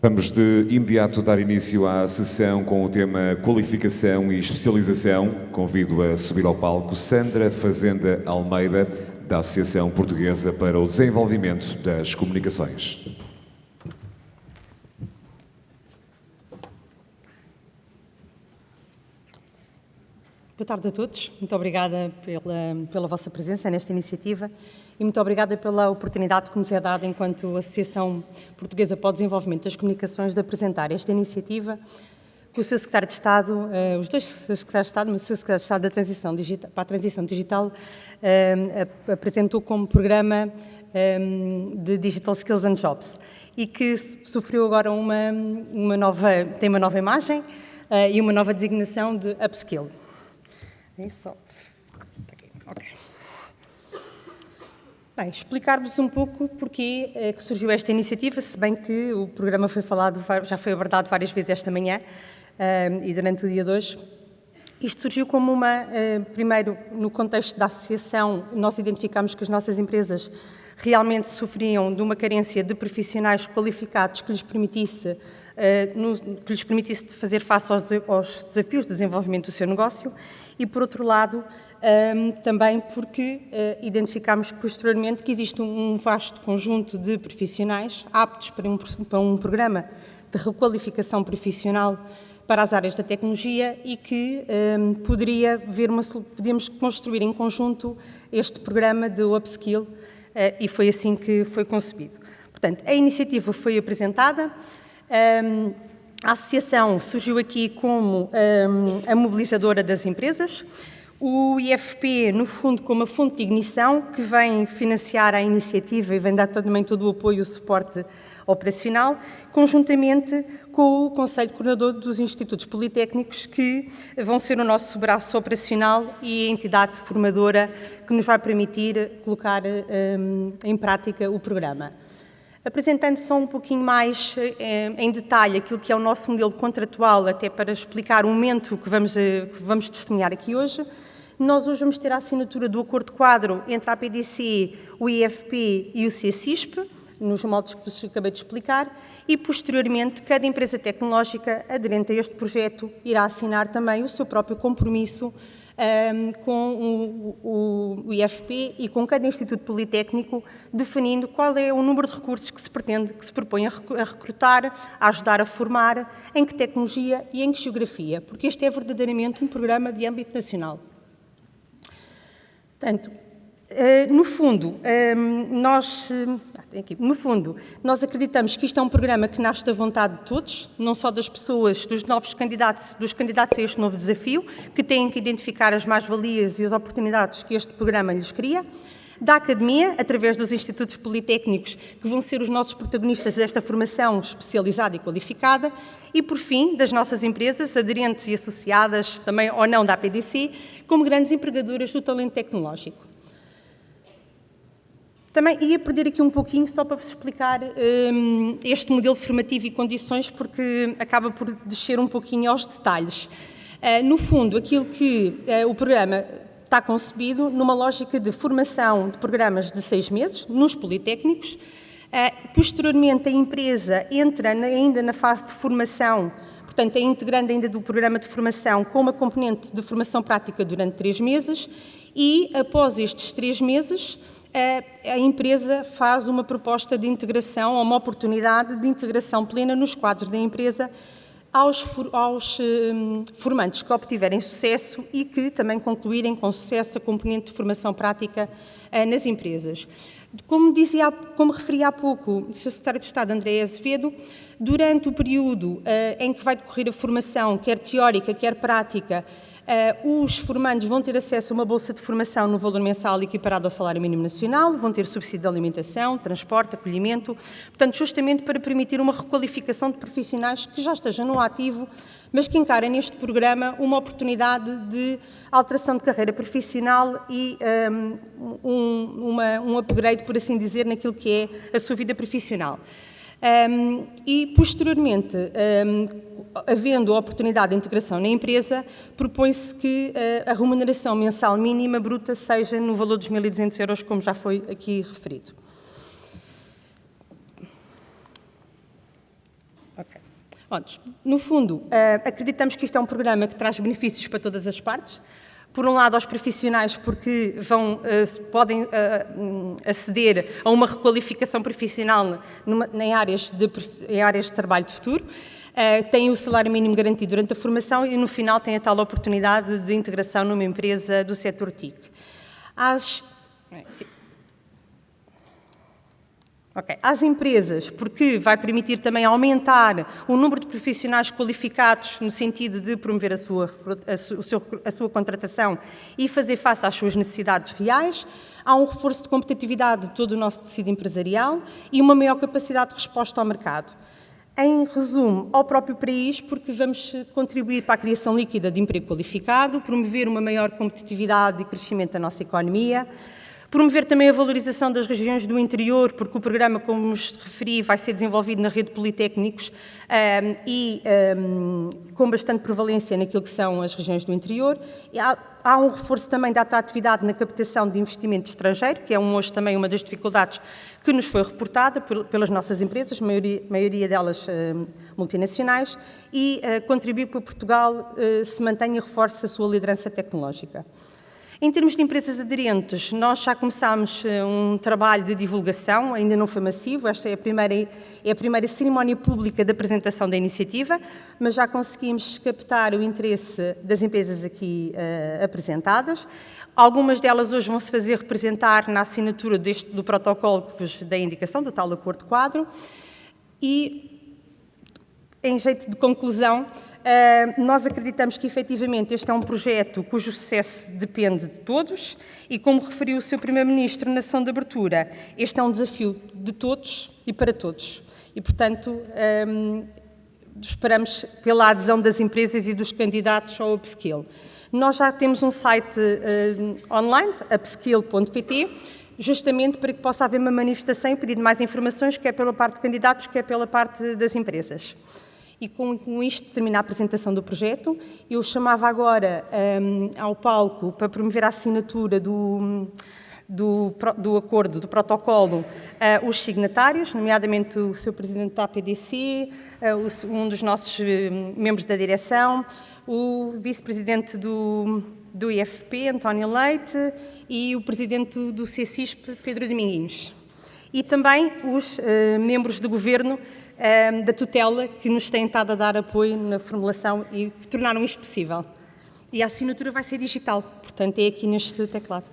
Vamos de imediato dar início à sessão com o tema Qualificação e Especialização. Convido a subir ao palco Sandra Fazenda Almeida, da Associação Portuguesa para o Desenvolvimento das Comunicações. Boa tarde a todos. Muito obrigada pela vossa presença nesta iniciativa e muito obrigada pela oportunidade que nos é dada enquanto Associação Portuguesa para o Desenvolvimento das Comunicações de apresentar esta iniciativa com o Sr. Secretário de Estado, os dois Secretários de Estado, mas o Sr. Secretário de Estado para a Transição Digital apresentou como programa de Digital Skills and Jobs e que sofreu agora tem uma nova imagem e uma nova designação de Upskill. É isso. Ok. Bem, explicar-vos um pouco porque é que surgiu esta iniciativa, se bem que o programa já foi abordado várias vezes esta manhã e durante o dia de hoje. Isto surgiu como primeiro, no contexto da associação, nós identificámos que as nossas empresas realmente sofriam de uma carência de profissionais qualificados que lhes permitisse fazer face aos desafios de desenvolvimento do seu negócio e, por outro lado, também porque identificámos posteriormente que existe um vasto conjunto de profissionais aptos para um programa de requalificação profissional para as áreas da tecnologia e que podíamos construir em conjunto este programa de Upskill e foi assim que foi concebido. Portanto, a iniciativa foi apresentada, a associação surgiu aqui como a mobilizadora das empresas, o IFP, no fundo, como a fonte de ignição, que vem financiar a iniciativa e vem dar também todo o apoio e o suporte operacional, conjuntamente com o Conselho Coordenador dos Institutos Politécnicos, que vão ser o nosso braço operacional e a entidade formadora que nos vai permitir colocar em prática o programa. Apresentando só um pouquinho mais em detalhe aquilo que é o nosso modelo contratual, até para explicar o momento que vamos testemunhar aqui hoje, nós hoje vamos ter a assinatura do acordo-quadro entre a APDC, o IFP e o CCISP, nos moldes que vos acabei de explicar, e, posteriormente, cada empresa tecnológica aderente a este projeto irá assinar também o seu próprio compromisso com o IFP e com cada Instituto Politécnico, definindo qual é o número de recursos que se propõe a recrutar, a ajudar a formar, em que tecnologia e em que geografia, porque este é verdadeiramente um programa de âmbito nacional. Portanto, no fundo, nós acreditamos que isto é um programa que nasce da vontade de todos, não só das pessoas, dos candidatos a este novo desafio, que têm que identificar as mais-valias e as oportunidades que este programa lhes cria, da academia, através dos institutos politécnicos, que vão ser os nossos protagonistas desta formação especializada e qualificada, e, por fim, das nossas empresas, aderentes e associadas, também ou não da APDC, como grandes empregadoras do talento tecnológico. Também ia perder aqui um pouquinho só para vos explicar este modelo formativo e condições, porque acaba por descer um pouquinho aos detalhes. No fundo, aquilo que o programa está concebido numa lógica de formação de programas de 6 meses, nos politécnicos. Posteriormente, a empresa entra ainda na fase de formação, portanto, é integrando ainda do programa de formação com uma componente de formação prática durante 3 meses e, após estes 3 meses, a empresa faz uma proposta de integração, ou uma oportunidade de integração plena nos quadros da empresa aos formandos que obtiverem sucesso e que também concluírem com sucesso a componente de formação prática nas empresas. Como referi há pouco o Sr. Secretário de Estado, André Azevedo, durante o período em que vai decorrer a formação, quer teórica, quer prática, os formandos vão ter acesso a uma bolsa de formação no valor mensal equiparado ao salário mínimo nacional, vão ter subsídio de alimentação, transporte, acolhimento, portanto, justamente para permitir uma requalificação de profissionais que já estejam no ativo, mas que encarem neste programa uma oportunidade de alteração de carreira profissional e um upgrade, por assim dizer, naquilo que é a sua vida profissional. E, posteriormente, havendo a oportunidade de integração na empresa, propõe-se que a remuneração mensal mínima bruta seja no valor dos 1.200 euros, como já foi aqui referido. No fundo, acreditamos que isto é um programa que traz benefícios para todas as partes. Por um lado, aos profissionais, porque podem aceder a uma requalificação profissional em áreas de trabalho de futuro, têm o salário mínimo garantido durante a formação e, no final, têm a tal oportunidade de integração numa empresa do setor TIC. Às empresas, porque vai permitir também aumentar o número de profissionais qualificados no sentido de promover a sua contratação e fazer face às suas necessidades reais. Há um reforço de competitividade de todo o nosso tecido empresarial e uma maior capacidade de resposta ao mercado. Em resumo, ao próprio país, porque vamos contribuir para a criação líquida de emprego qualificado, promover uma maior competitividade e crescimento da nossa economia, promover também a valorização das regiões do interior, porque o programa, como vos referi, vai ser desenvolvido na rede de politécnicos e com bastante prevalência naquilo que são as regiões do interior. E há um reforço também da atratividade na captação de investimento estrangeiro, que é hoje também uma das dificuldades que nos foi reportada pelas nossas empresas, maioria delas multinacionais, e contribui para que Portugal se mantenha e reforce a sua liderança tecnológica. Em termos de empresas aderentes, nós já começámos um trabalho de divulgação, ainda não foi massivo, esta é a primeira cerimónia pública de apresentação da iniciativa, mas já conseguimos captar o interesse das empresas aqui apresentadas. Algumas delas hoje vão se fazer representar na assinatura do protocolo que vos dei a indicação, do tal acordo quadro. E, em jeito de conclusão, nós acreditamos que, efetivamente, este é um projeto cujo sucesso depende de todos e, como referiu o Sr. Primeiro-Ministro na sessão de abertura, este é um desafio de todos e para todos. E, portanto, esperamos pela adesão das empresas e dos candidatos ao Upskill. Nós já temos um site online, upskill.pt, justamente para que possa haver uma manifestação e pedido mais informações, quer pela parte de candidatos, quer pela parte das empresas. E com isto termina a apresentação do projeto. Eu chamava agora ao palco para promover a assinatura do acordo, do protocolo, os signatários, nomeadamente o Sr. Presidente da APDC, um dos nossos membros da direção, o Vice-Presidente do IFP, António Leite, e o Presidente do CCISP, Pedro Dominguinhos. E também os membros do Governo da tutela, que nos têm estado a dar apoio na formulação e que tornaram isto possível. E a assinatura vai ser digital, portanto é aqui neste teclado.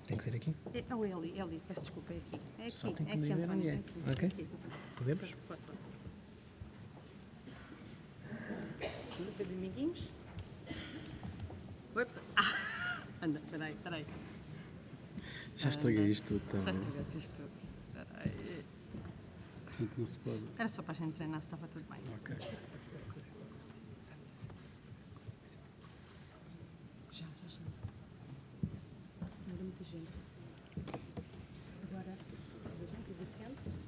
Tem que ser aqui? É o Eli, peço desculpa, é aqui. É aqui, Só tem que é aqui, me dizer António. onde é. É Ok. aqui. Podemos? Pedro Dominguinhos. Opa. Anda, peraí. Já estraguei isto tudo. Já estragaste isto tudo. Peraí. Portanto, não se pode. Era só para a gente treinar se estava tudo bem. Ok. Já. Era muita gente. Agora, Vicente.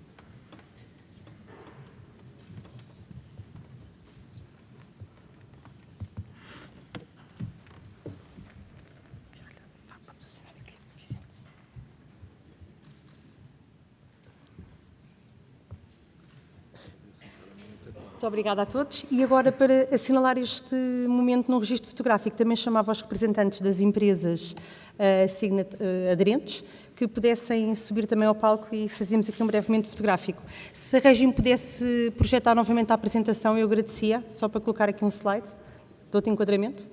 Podes assinar aqui, Vicente. Muito obrigada a todos. E agora, para assinalar este momento num registro fotográfico, também chamava os representantes das empresas aderentes que pudessem subir também ao palco e fazíamos aqui um breve momento fotográfico. Se a Regime pudesse projetar novamente a apresentação, eu agradecia, só para colocar aqui um slide. Dou-te enquadramento.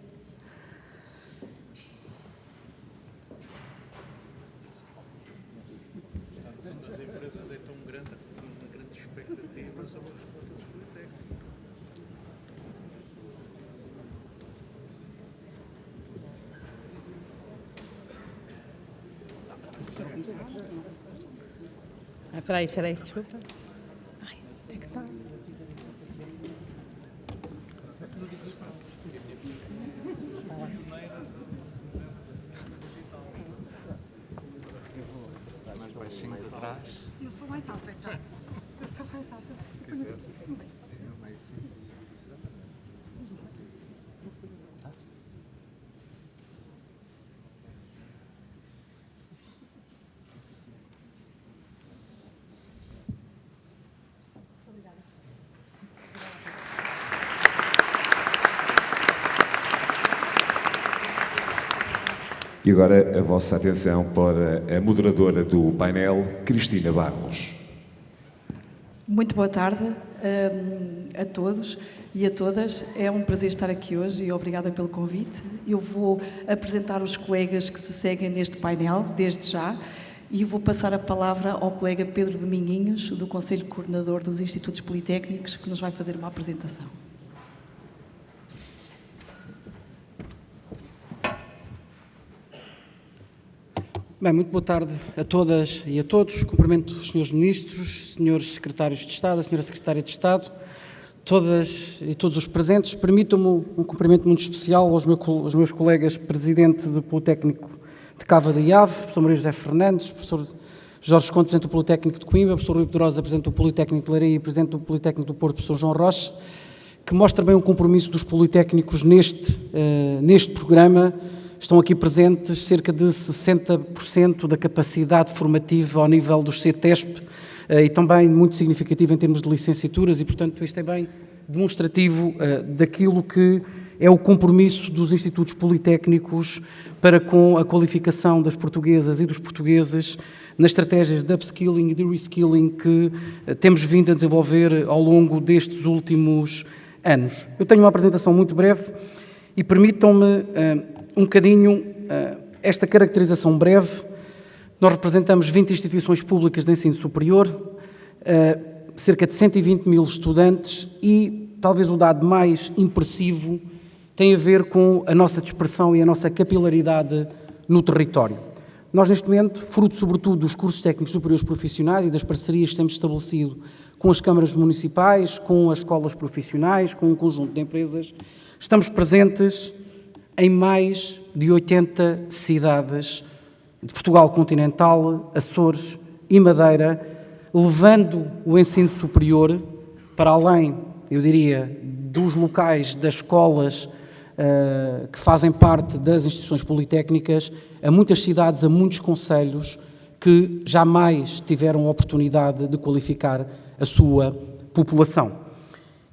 Das empresas é tão grande, uma grande expectativa sobre a resposta dos politécnicos. Peraí, desculpa. Ai, onde é que está? Mais baixinhos atrás. Eu sou mais alta, então. Eu sou mais alta. E agora a vossa atenção para a moderadora do painel, Cristina Barros. Muito boa tarde a todos e a todas. É um prazer estar aqui hoje e obrigada pelo convite. Eu vou apresentar os colegas que se seguem neste painel, desde já, e vou passar a palavra ao colega Pedro Dominguinhos, do Conselho Coordenador dos Institutos Politécnicos, que nos vai fazer uma apresentação. Bem, muito boa tarde a todas e a todos. Cumprimento os senhores ministros, senhores secretários de Estado, a senhora secretária de Estado, todas e todos os presentes. Permitam-me um cumprimento muito especial aos meus colegas presidente do Politécnico de Cava de Iave, professor Maria José Fernandes, professor Jorge Conte, presidente do Politécnico de Coimbra, professor Rui Pedrosa, presidente do Politécnico de Leiria e presidente do Politécnico do Porto, professor João Rocha, que mostra bem o compromisso dos politécnicos neste programa. Estão aqui presentes cerca de 60% da capacidade formativa ao nível dos CETESP e também muito significativo em termos de licenciaturas e, portanto, isto é bem demonstrativo daquilo que é o compromisso dos institutos politécnicos para com a qualificação das portuguesas e dos portugueses nas estratégias de upskilling e de reskilling que temos vindo a desenvolver ao longo destes últimos anos. Eu tenho uma apresentação muito breve e permitam-me um bocadinho esta caracterização breve. Nós representamos 20 instituições públicas de ensino superior, cerca de 120 mil estudantes e talvez o dado mais impressivo tem a ver com a nossa dispersão e a nossa capilaridade no território. Nós, neste momento, fruto sobretudo dos cursos técnicos superiores profissionais e das parcerias que temos estabelecido com as câmaras municipais, com as escolas profissionais, com um conjunto de empresas, estamos presentes em mais de 80 cidades de Portugal continental, Açores e Madeira, levando o ensino superior para além, eu diria, dos locais das escolas que fazem parte das instituições politécnicas, a muitas cidades, a muitos concelhos que jamais tiveram a oportunidade de qualificar a sua população.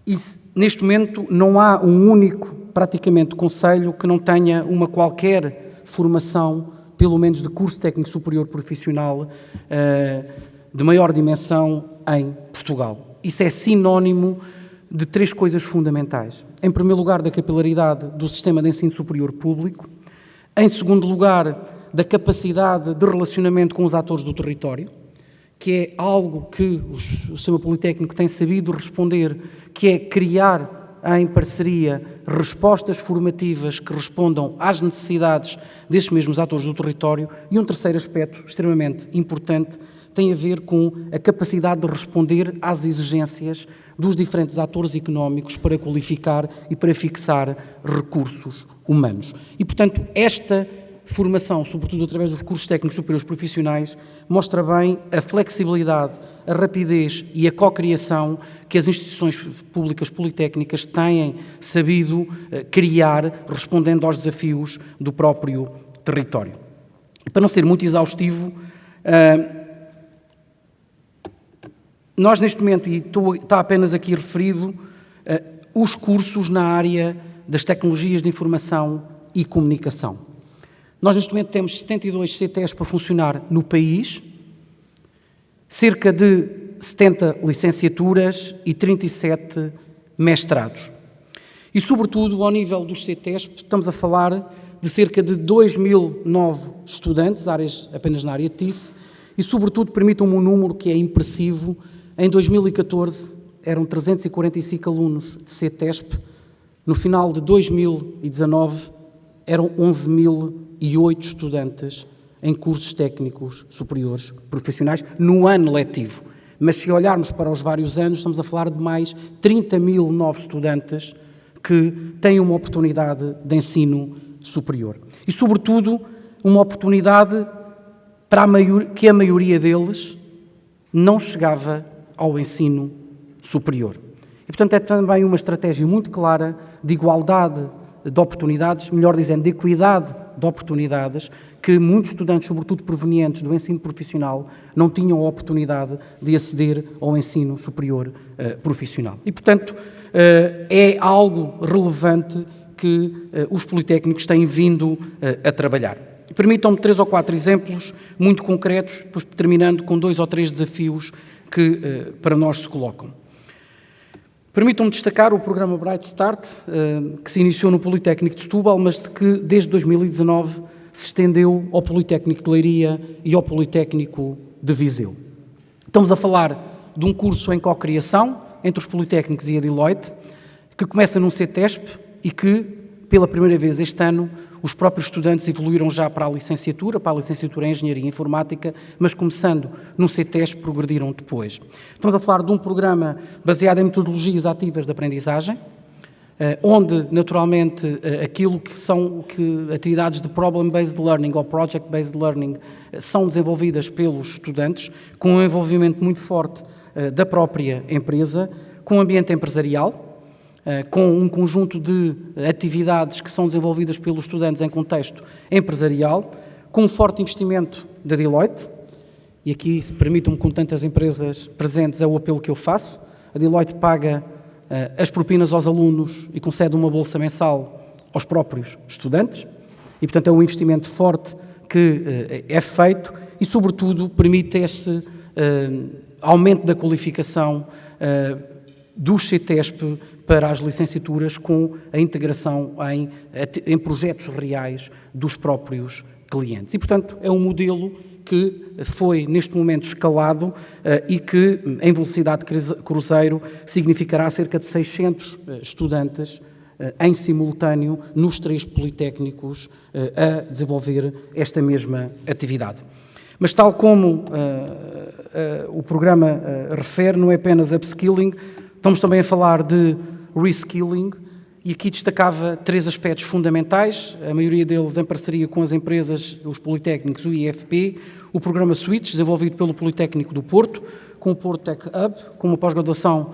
E neste momento não há um único, praticamente, concelho que não tenha uma qualquer formação, pelo menos de curso técnico superior profissional, de maior dimensão em Portugal. Isso é sinónimo de três coisas fundamentais. Em primeiro lugar, da capilaridade do sistema de ensino superior público. Em segundo lugar, da capacidade de relacionamento com os atores do território, que é algo que o sistema politécnico tem sabido responder, que é criar em parceria respostas formativas que respondam às necessidades destes mesmos atores do território. E um terceiro aspecto extremamente importante tem a ver com a capacidade de responder às exigências dos diferentes atores económicos para qualificar e para fixar recursos humanos. E, portanto, esta formação, sobretudo através dos cursos técnicos superiores profissionais, mostra bem a flexibilidade, a rapidez e a cocriação que as instituições públicas politécnicas têm sabido criar, respondendo aos desafios do próprio território. E para não ser muito exaustivo, nós neste momento, e está apenas aqui referido, os cursos na área das tecnologias de informação e comunicação. Nós neste momento temos 72 CTEs para funcionar no país, cerca de 70 licenciaturas e 37 mestrados. E, sobretudo, ao nível dos CTEs, estamos a falar de cerca de 2.000 novos estudantes, apenas na área de TIC, e, sobretudo, permitam-me um número que é impressivo. Em 2014, eram 345 alunos de CETESP. No final de 2019, eram 11.008 estudantes em cursos técnicos superiores profissionais no ano letivo. Mas se olharmos para os vários anos, estamos a falar de mais 30.000 novos estudantes que têm uma oportunidade de ensino superior. E, sobretudo, uma oportunidade para que a maioria deles não chegava ao ensino superior. E, portanto, é também uma estratégia muito clara de igualdade de oportunidades, melhor dizendo, de equidade de oportunidades, que muitos estudantes, sobretudo provenientes do ensino profissional, não tinham a oportunidade de aceder ao ensino superior profissional. E, portanto, é algo relevante que os politécnicos têm vindo a trabalhar. Permitam-me 3 ou 4 exemplos muito concretos, depois terminando com 2 ou 3 desafios que para nós se colocam. Permitam-me destacar o programa Bright Start, que se iniciou no Politécnico de Setúbal, mas que desde 2019 se estendeu ao Politécnico de Leiria e ao Politécnico de Viseu. Estamos a falar de um curso em co-criação entre os Politécnicos e a Deloitte, que começa num CETESP e que, pela primeira vez este ano, os próprios estudantes evoluíram já para a licenciatura em Engenharia Informática, mas começando no CETESP, progrediram depois. Estamos a falar de um programa baseado em metodologias ativas de aprendizagem, onde, naturalmente, aquilo que são atividades de problem-based learning ou project-based learning são desenvolvidas pelos estudantes, com um envolvimento muito forte da própria empresa, com o ambiente empresarial, com um conjunto de atividades que são desenvolvidas pelos estudantes em contexto empresarial, com um forte investimento da Deloitte, e aqui, se permitam-me, com tantas empresas presentes, é o apelo que eu faço. A Deloitte paga as propinas aos alunos e concede uma bolsa mensal aos próprios estudantes, e, portanto, é um investimento forte que é feito e, sobretudo, permite esse aumento da qualificação do CETESP para as licenciaturas com a integração em projetos reais dos próprios clientes. E, portanto, é um modelo que foi, neste momento, escalado e que, em velocidade cruzeiro, significará cerca de 600 estudantes em simultâneo nos 3 politécnicos a desenvolver esta mesma atividade. Mas, tal como o programa refere, não é apenas upskilling, estamos também a falar de reskilling, e aqui destacava 3 aspectos fundamentais, a maioria deles em parceria com as empresas, os Politécnicos, o IFP, o programa Switch, desenvolvido pelo Politécnico do Porto, com o Porto Tech Hub, com uma pós-graduação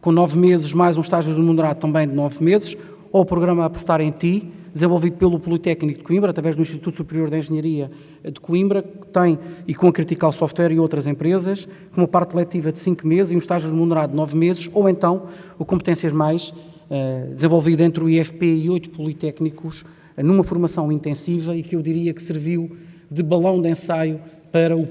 com 9 meses, mais um estágio remunerado também de 9 meses, ou o programa Apostar em Ti, desenvolvido pelo Politécnico de Coimbra, através do Instituto Superior de Engenharia de Coimbra, que tem, e com a Critical Software e outras empresas, com uma parte letiva de 5 meses e um estágio remunerado de 9 meses, ou então o Competências Mais, desenvolvido entre o IFP e 8 politécnicos, numa formação intensiva e que eu diria que serviu de balão de ensaio para o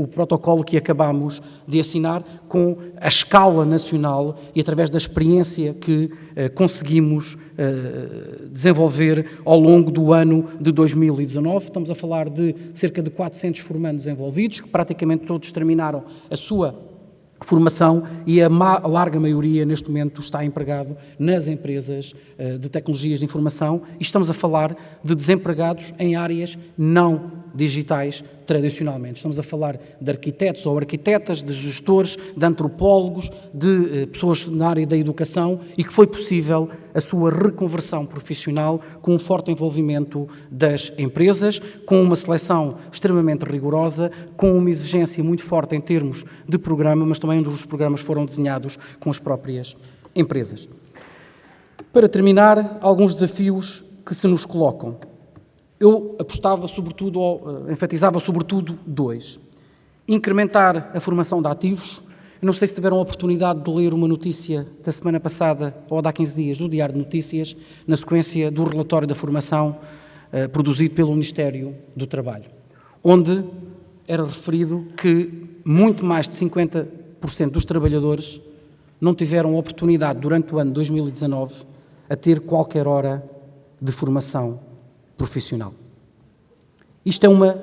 protocolo que acabamos de assinar, com a escala nacional e através da experiência que conseguimos desenvolver ao longo do ano de 2019. Estamos a falar de cerca de 400 formandos envolvidos, que praticamente todos terminaram a sua formação e a larga maioria, neste momento, está empregado nas empresas de tecnologias de informação e estamos a falar de desempregados em áreas não digitais tradicionalmente. Estamos a falar de arquitetos ou arquitetas, de gestores, de antropólogos, de pessoas na área da educação e que foi possível a sua reconversão profissional com um forte envolvimento das empresas, com uma seleção extremamente rigorosa, com uma exigência muito forte em termos de programa, mas também onde os programas foram desenhados com as próprias empresas. Para terminar, alguns desafios que se nos colocam. Eu apostava sobretudo, ou enfatizava sobretudo 2. Incrementar a formação de ativos. Eu não sei se tiveram a oportunidade de ler uma notícia da semana passada, ou de há 15 dias, do Diário de Notícias, na sequência do relatório da formação produzido pelo Ministério do Trabalho, onde era referido que muito mais de 50% dos trabalhadores não tiveram oportunidade durante o ano 2019 a ter qualquer hora de formação profissional. Isto é uma,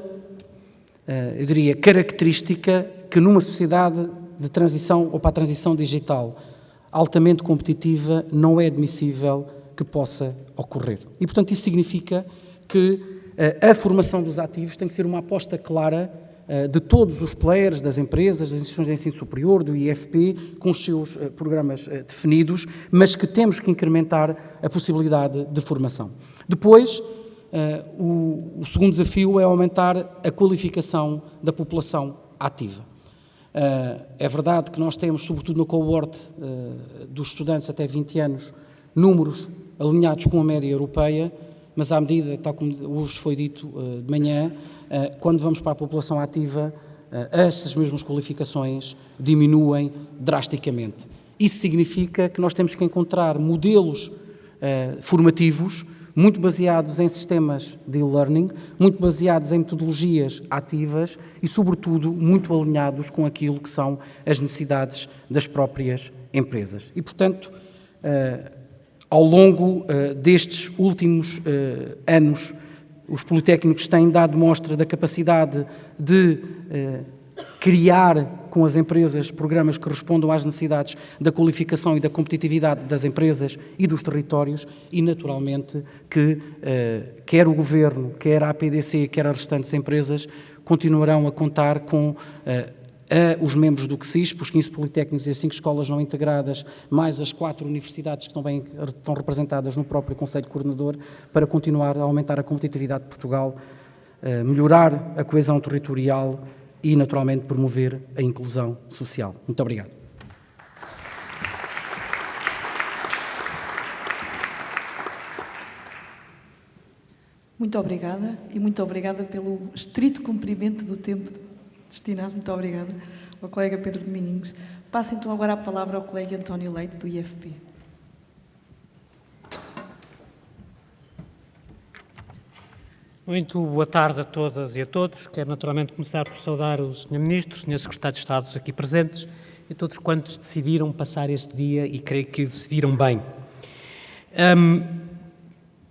eu diria, característica que numa sociedade de transição ou para a transição digital altamente competitiva não é admissível que possa ocorrer. E, portanto, isso significa que a formação dos ativos tem que ser uma aposta clara de todos os players, das empresas, das instituições de ensino superior, do IFP, com os seus programas definidos, mas que temos que incrementar a possibilidade de formação. Depois, o segundo desafio é aumentar a qualificação da população ativa. É verdade que nós temos, sobretudo no cohort dos estudantes até 20 anos, números alinhados com a média europeia, mas à medida, tal como hoje foi dito de manhã, quando vamos para a população ativa, essas mesmas qualificações diminuem drasticamente. Isso significa que nós temos que encontrar modelos formativos muito baseados em sistemas de e-learning, muito baseados em metodologias ativas e, sobretudo, muito alinhados com aquilo que são as necessidades das próprias empresas. E, portanto, ao longo destes últimos anos, os Politécnicos têm dado mostra da capacidade de criar com as empresas programas que respondam às necessidades da qualificação e da competitividade das empresas e dos territórios e, naturalmente, que quer o Governo, quer a APDC, quer as restantes empresas continuarão a contar com os membros do CSISP, os 15 Politécnicos e as 5 escolas não integradas, mais as 4 universidades que também estão representadas no próprio Conselho Coordenador, para continuar a aumentar a competitividade de Portugal, melhorar a coesão territorial e, naturalmente, promover a inclusão social. Muito obrigado. Muito obrigada e muito obrigada pelo estrito cumprimento do tempo destinado. Muito obrigada ao colega Pedro Domingues. Passo então agora a palavra ao colega António Leite, do IFP. Muito boa tarde a todas e a todos. Quero naturalmente começar por saudar o Sr. Ministro, o Sr. Secretário de Estado aqui presentes e todos quantos decidiram passar este dia e creio que decidiram bem.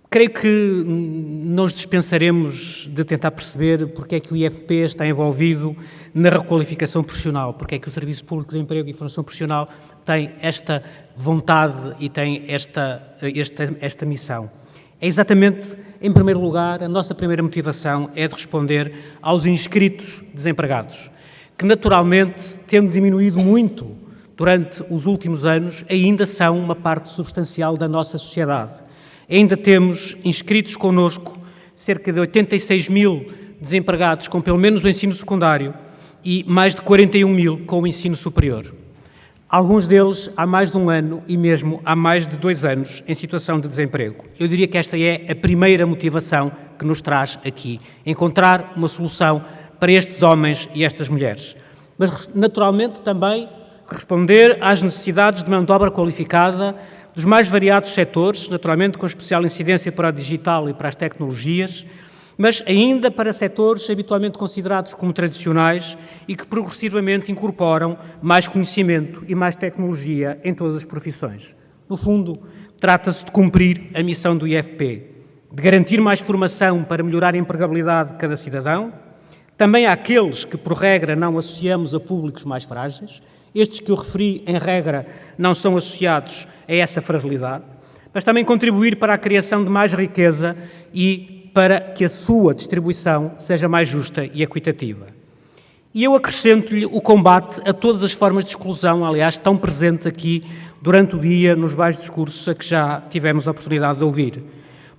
Creio que nós dispensaremos de tentar perceber porque é que o IFP está envolvido na requalificação profissional, porque é que o Serviço Público de Emprego e Formação Profissional tem esta vontade e tem esta missão. É exatamente, em primeiro lugar, a nossa primeira motivação é de responder aos inscritos desempregados, que naturalmente, tendo diminuído muito durante os últimos anos, ainda são uma parte substancial da nossa sociedade. Ainda temos inscritos connosco cerca de 86 mil desempregados com pelo menos o ensino secundário e mais de 41 mil com o ensino superior. Alguns deles há mais de um ano e mesmo há mais de 2 anos em situação de desemprego. Eu diria que esta é a primeira motivação que nos traz aqui, encontrar uma solução para estes homens e estas mulheres. Mas, naturalmente, também responder às necessidades de mão de obra qualificada dos mais variados setores, naturalmente com especial incidência para o digital e para as tecnologias, mas ainda para setores habitualmente considerados como tradicionais e que progressivamente incorporam mais conhecimento e mais tecnologia em todas as profissões. No fundo, trata-se de cumprir a missão do IFP, de garantir mais formação para melhorar a empregabilidade de cada cidadão, também àqueles que, por regra, não associamos a públicos mais frágeis. Estes que eu referi, em regra, não são associados a essa fragilidade, mas também contribuir para a criação de mais riqueza e para que a sua distribuição seja mais justa e equitativa. E eu acrescento-lhe o combate a todas as formas de exclusão, aliás, tão presentes aqui durante o dia nos vários discursos a que já tivemos a oportunidade de ouvir,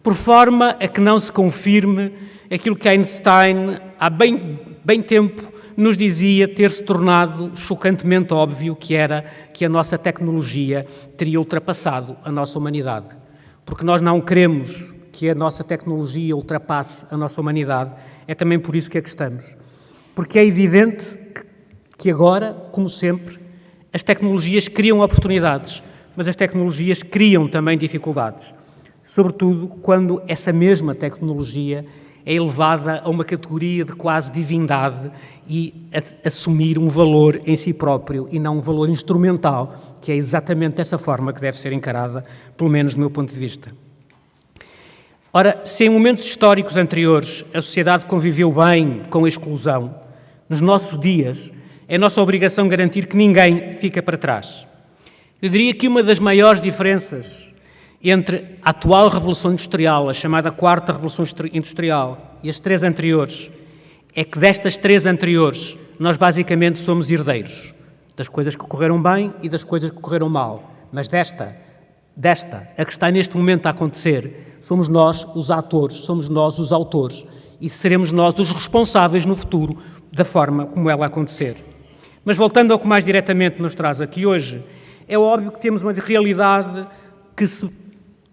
por forma a que não se confirme aquilo que Einstein, há bem tempo, nos dizia ter se tornado chocantemente óbvio, que era que a nossa tecnologia teria ultrapassado a nossa humanidade. Porque nós não queremos que a nossa tecnologia ultrapasse a nossa humanidade, é também por isso que aqui estamos. Porque é evidente que agora, como sempre, as tecnologias criam oportunidades, mas as tecnologias criam também dificuldades. Sobretudo quando essa mesma tecnologia é elevada a uma categoria de quase divindade e assumir um valor em si próprio e não um valor instrumental, que é exatamente dessa forma que deve ser encarada, pelo menos do meu ponto de vista. Ora, se em momentos históricos anteriores a sociedade conviveu bem com a exclusão, nos nossos dias é nossa obrigação garantir que ninguém fica para trás. Eu diria que uma das maiores diferenças entre a atual Revolução Industrial, a chamada Quarta Revolução Industrial, e as 3 anteriores, é que destas 3 anteriores nós basicamente somos herdeiros das coisas que correram bem e das coisas que correram mal. Mas desta, a que está neste momento a acontecer, somos nós os atores, somos nós os autores e seremos nós os responsáveis no futuro da forma como ela acontecer. Mas voltando ao que mais diretamente nos traz aqui hoje, é óbvio que temos uma realidade que se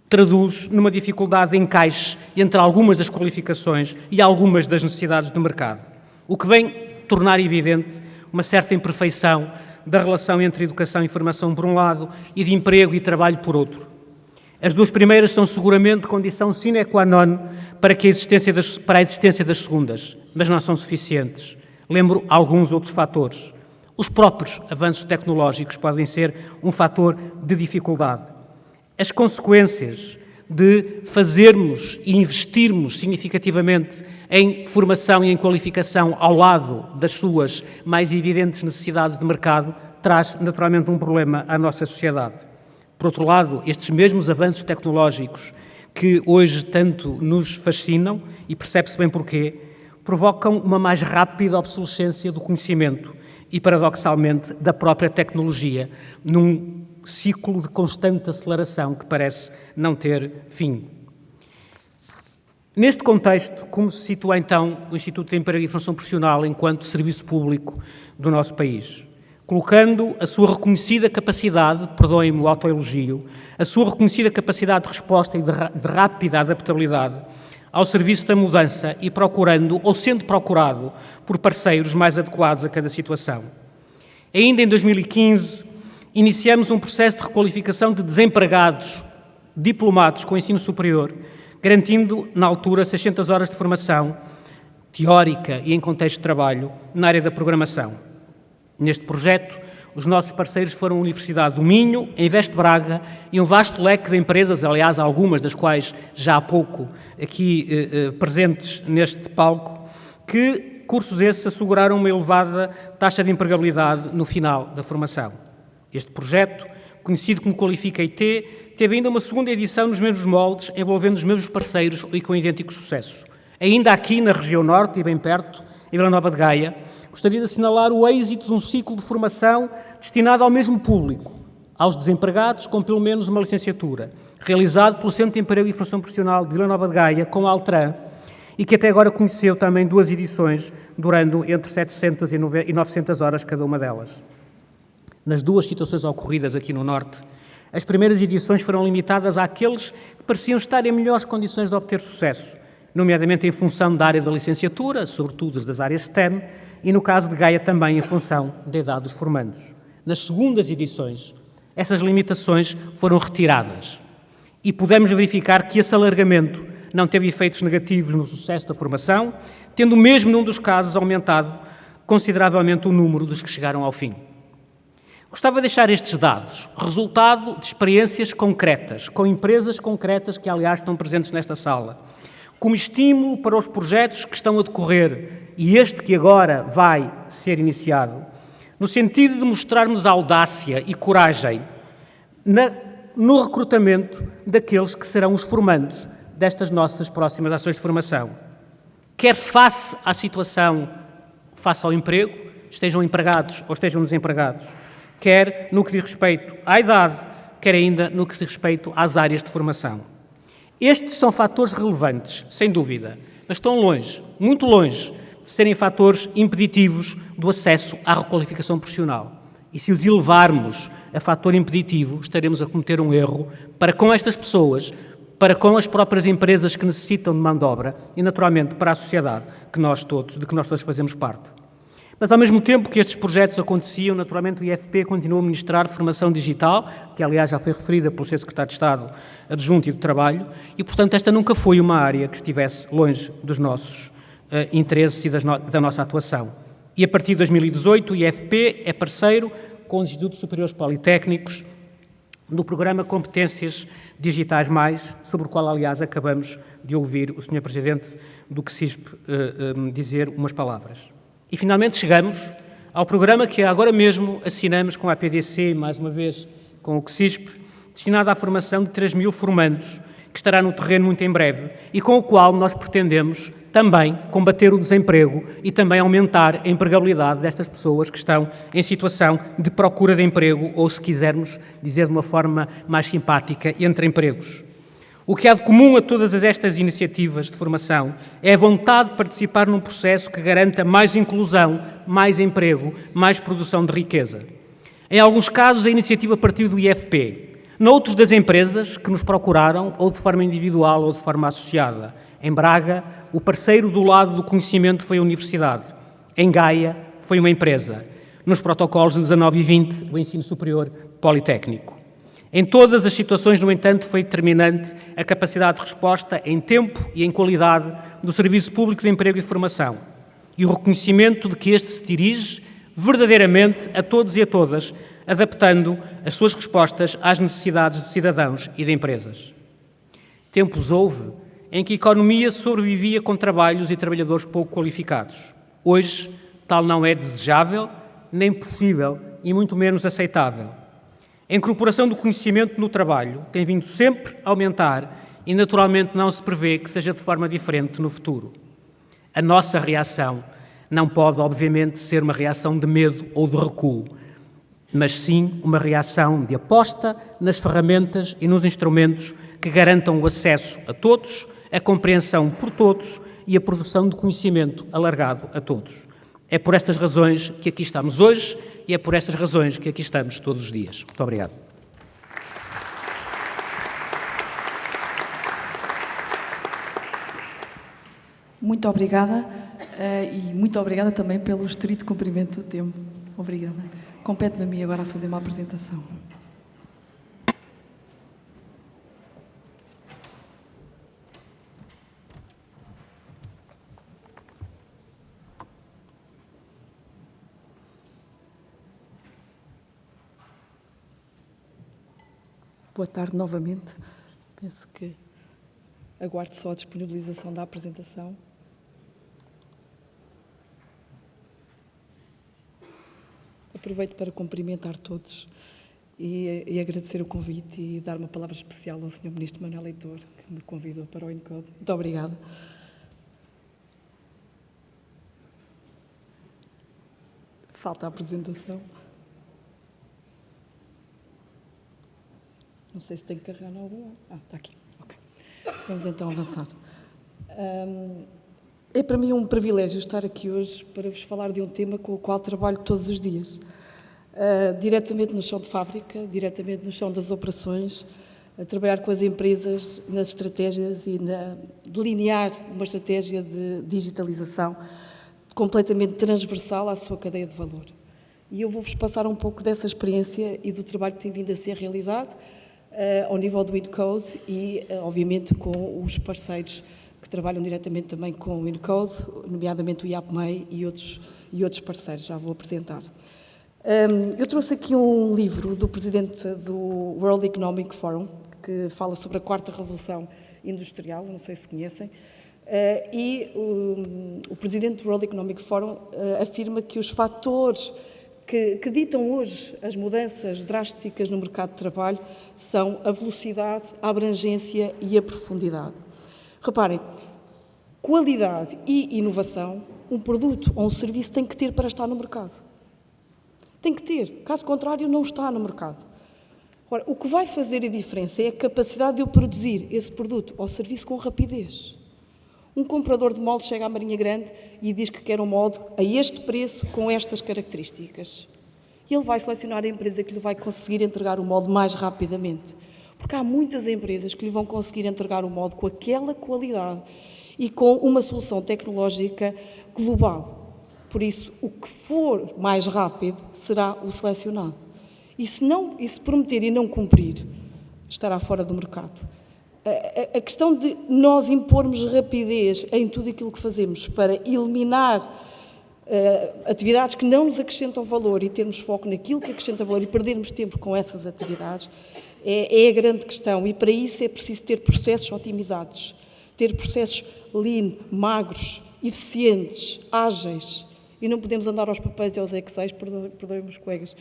traduz numa dificuldade de encaixe entre algumas das qualificações e algumas das necessidades do mercado, o que vem tornar evidente uma certa imperfeição da relação entre educação e formação por um lado e de emprego e trabalho por outro. As duas primeiras são seguramente condição sine qua non para a existência das segundas, mas não são suficientes. Lembro alguns outros fatores. Os próprios avanços tecnológicos podem ser um fator de dificuldade. As consequências de fazermos e investirmos significativamente em formação e em qualificação ao lado das suas mais evidentes necessidades de mercado traz naturalmente um problema à nossa sociedade. Por outro lado, estes mesmos avanços tecnológicos que hoje tanto nos fascinam, e percebe-se bem porquê, provocam uma mais rápida obsolescência do conhecimento e, paradoxalmente, da própria tecnologia, num ciclo de constante aceleração que parece não ter fim. Neste contexto, como se situa então o Instituto de Emprego e Formação Profissional enquanto serviço público do nosso país? Colocando a sua reconhecida capacidade, perdoem-me o autoelogio, a sua reconhecida capacidade de resposta e de rápida adaptabilidade ao serviço da mudança e procurando, ou sendo procurado, por parceiros mais adequados a cada situação. Ainda em 2015, iniciamos um processo de requalificação de desempregados diplomados com ensino superior, garantindo, na altura, 600 horas de formação teórica e em contexto de trabalho na área da programação. Neste projeto, os nossos parceiros foram a Universidade do Minho, a Invest Braga e um vasto leque de empresas, aliás, algumas das quais já há pouco aqui presentes neste palco, que cursos esses asseguraram uma elevada taxa de empregabilidade no final da formação. Este projeto, conhecido como Qualifica IT, teve ainda uma segunda edição nos mesmos moldes, envolvendo os mesmos parceiros e com idêntico sucesso. Ainda aqui na região norte e bem perto, em Vila Nova de Gaia, gostaria de assinalar o êxito de um ciclo de formação destinado ao mesmo público, aos desempregados com pelo menos uma licenciatura, realizado pelo Centro de Emprego e Formação Profissional de Vila Nova de Gaia, com a Altran, e que até agora conheceu também 2 edições, durando entre 700 e 900 horas cada uma delas. Nas 2 situações ocorridas aqui no Norte, as primeiras edições foram limitadas àqueles que pareciam estar em melhores condições de obter sucesso, nomeadamente em função da área da licenciatura, sobretudo das áreas STEM, e no caso de Gaia também em função da idade dos formandos. Nas segundas edições, essas limitações foram retiradas e pudemos verificar que esse alargamento não teve efeitos negativos no sucesso da formação, tendo mesmo num dos casos aumentado consideravelmente o número dos que chegaram ao fim. Gostava de deixar estes dados, resultado de experiências concretas, com empresas concretas que, aliás, estão presentes nesta sala, como estímulo para os projetos que estão a decorrer e este que agora vai ser iniciado, no sentido de mostrarmos audácia e coragem no recrutamento daqueles que serão os formandos destas nossas próximas ações de formação. Quer face à situação, face ao emprego, estejam empregados ou estejam desempregados, quer no que diz respeito à idade, quer ainda no que diz respeito às áreas de formação. Estes são fatores relevantes, sem dúvida, mas estão longe, muito longe, de serem fatores impeditivos do acesso à requalificação profissional. E se os elevarmos a fator impeditivo, estaremos a cometer um erro para com estas pessoas, para com as próprias empresas que necessitam de mão de obra e, naturalmente, para a sociedade de que nós todos fazemos parte. Mas, ao mesmo tempo que estes projetos aconteciam, naturalmente o IFP continuou a ministrar formação digital, que aliás já foi referida pelo Sr. Secretário de Estado Adjunto e do Trabalho, e, portanto, esta nunca foi uma área que estivesse longe dos nossos interesses e da nossa atuação. E, a partir de 2018, o IFP é parceiro com os Institutos Superiores Politécnicos no programa Competências Digitais Mais, sobre o qual, aliás, acabamos de ouvir o Sr. Presidente do CSISP dizer umas palavras. E, finalmente, chegamos ao programa que agora mesmo assinamos com a APDC, mais uma vez com o CSISP, destinado à formação de 3.000 formandos, que estará no terreno muito em breve, e com o qual nós pretendemos também combater o desemprego e também aumentar a empregabilidade destas pessoas que estão em situação de procura de emprego, ou, se quisermos dizer de uma forma mais simpática, entre empregos. O que há de comum a todas estas iniciativas de formação é a vontade de participar num processo que garanta mais inclusão, mais emprego, mais produção de riqueza. Em alguns casos, a iniciativa partiu do IFP, noutros das empresas que nos procuraram, ou de forma individual ou de forma associada. Em Braga, o parceiro do lado do conhecimento foi a Universidade. Em Gaia, foi uma empresa. Nos protocolos de 19 e 20, o ensino superior politécnico. Em todas as situações, no entanto, foi determinante a capacidade de resposta em tempo e em qualidade do Serviço Público de Emprego e Formação e o reconhecimento de que este se dirige verdadeiramente a todos e a todas, adaptando as suas respostas às necessidades de cidadãos e de empresas. Tempos houve em que a economia sobrevivia com trabalhos e trabalhadores pouco qualificados. Hoje, tal não é desejável, nem possível e muito menos aceitável. A incorporação do conhecimento no trabalho tem vindo sempre a aumentar e, naturalmente, não se prevê que seja de forma diferente no futuro. A nossa reação não pode, obviamente, ser uma reação de medo ou de recuo, mas sim uma reação de aposta nas ferramentas e nos instrumentos que garantam o acesso a todos, a compreensão por todos e a produção de conhecimento alargado a todos. É por estas razões que aqui estamos hoje e é por estas razões que aqui estamos todos os dias. Muito obrigado. Muito obrigada e muito obrigada também pelo estrito cumprimento do tempo. Obrigada. Compete-me a mim agora a fazer uma apresentação. Boa tarde novamente. Penso que aguardo só a disponibilização da apresentação. Aproveito para cumprimentar todos e agradecer o convite e dar uma palavra especial ao Sr. Ministro Manuel Leitor, que me convidou para o INCODE. Muito obrigada. Falta a apresentação. Não sei se tem que carregar em algum lado. Está aqui. Ok. Vamos então avançar. É para mim um privilégio estar aqui hoje para vos falar de um tema com o qual trabalho todos os dias. Diretamente no chão de fábrica, diretamente no chão das operações, a trabalhar com as empresas nas estratégias e delinear uma estratégia de digitalização completamente transversal à sua cadeia de valor. E eu vou-vos passar um pouco dessa experiência e do trabalho que tem vindo a ser realizado ao nível do INCODE e, obviamente, com os parceiros que trabalham diretamente também com o INCODE, nomeadamente o IAPMEI e outros parceiros, já vou apresentar. Eu trouxe aqui um livro do presidente do World Economic Forum, que fala sobre a quarta revolução industrial, não sei se conhecem, e o presidente do World Economic Forum afirma que os fatores que ditam hoje as mudanças drásticas no mercado de trabalho são a velocidade, a abrangência e a profundidade. Reparem, qualidade e inovação, um produto ou um serviço tem que ter para estar no mercado. Tem que ter, caso contrário não está no mercado. Ora, o que vai fazer a diferença é a capacidade de eu produzir esse produto ou serviço com rapidez. Um comprador de molde chega à Marinha Grande e diz que quer um molde a este preço, com estas características. Ele vai selecionar a empresa que lhe vai conseguir entregar o molde mais rapidamente. Porque há muitas empresas que lhe vão conseguir entregar o molde com aquela qualidade e com uma solução tecnológica global. Por isso, o que for mais rápido será o selecionado. E se prometer e não cumprir, estará fora do mercado. A questão de nós impormos rapidez em tudo aquilo que fazemos para eliminar atividades que não nos acrescentam valor e termos foco naquilo que acrescenta valor e perdermos tempo com essas atividades é a grande questão. E para isso é preciso ter processos otimizados, ter processos lean, magros, eficientes, ágeis. E não podemos andar aos papéis e aos Excels, perdoem-me os colegas.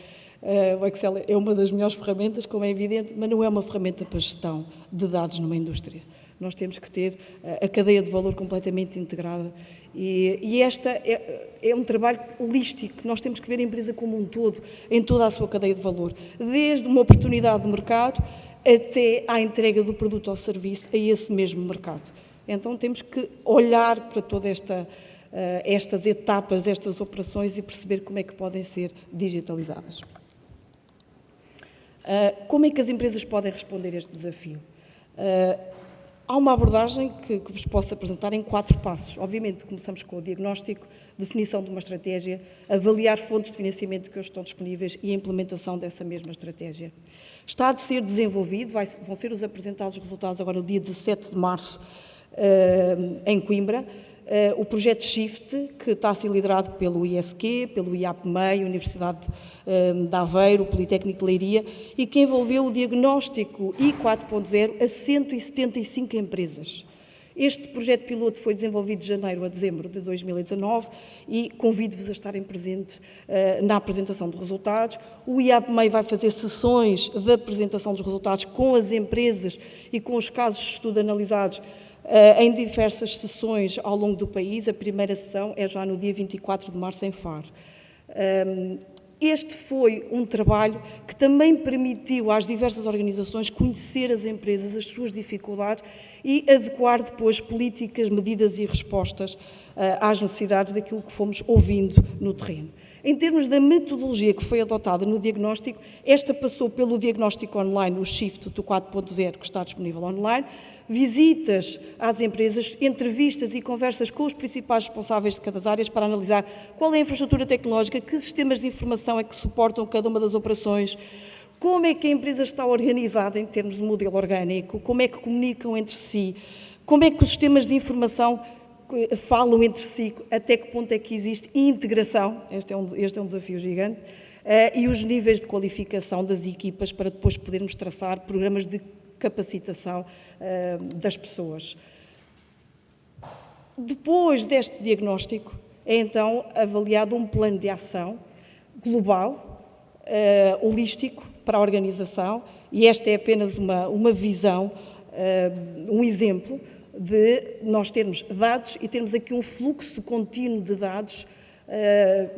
O Excel é uma das melhores ferramentas, como é evidente, mas não é uma ferramenta para gestão de dados numa indústria. Nós temos que ter a cadeia de valor completamente integrada e esta é um trabalho holístico. Nós temos que ver a empresa como um todo, em toda a sua cadeia de valor, desde uma oportunidade de mercado até à entrega do produto ou serviço a esse mesmo mercado. Então temos que olhar para todas estas etapas, estas operações e perceber como é que podem ser digitalizadas. Como é que as empresas podem responder a este desafio? Há uma abordagem que vos posso apresentar em 4 passos. Obviamente, começamos com o diagnóstico, definição de uma estratégia, avaliar fontes de financiamento que hoje estão disponíveis e a implementação dessa mesma estratégia. Está a ser desenvolvido, vão ser os apresentados os resultados agora no dia 17 de março, em Coimbra, o projeto SHIFT, que está a ser liderado pelo ISQ, pelo IAPMEI, Universidade de Aveiro, Politécnico de Leiria, e que envolveu o diagnóstico I 4.0 a 175 empresas. Este projeto piloto foi desenvolvido de janeiro a dezembro de 2019 e convido-vos a estarem presentes na apresentação de resultados. O IAPMEI vai fazer sessões de apresentação dos resultados com as empresas e com os casos de estudo analisados em diversas sessões ao longo do país. A primeira sessão é já no dia 24 de março em Faro. Este foi um trabalho que também permitiu às diversas organizações conhecer as empresas, as suas dificuldades e adequar depois políticas, medidas e respostas às necessidades daquilo que fomos ouvindo no terreno. Em termos da metodologia que foi adotada no diagnóstico, esta passou pelo diagnóstico online, o SHIFT do 4.0, que está disponível online, visitas às empresas, entrevistas e conversas com os principais responsáveis de cada área para analisar qual é a infraestrutura tecnológica, que sistemas de informação é que suportam cada uma das operações, como é que a empresa está organizada em termos de modelo orgânico, como é que comunicam entre si, como é que os sistemas de informação falam entre si, até que ponto é que existe integração, este é um desafio gigante, e os níveis de qualificação das equipas para depois podermos traçar programas de capacitação das pessoas. Depois deste diagnóstico, é então avaliado um plano de ação global, holístico, para a organização, e esta é apenas uma visão, um exemplo de nós termos dados e termos aqui um fluxo contínuo de dados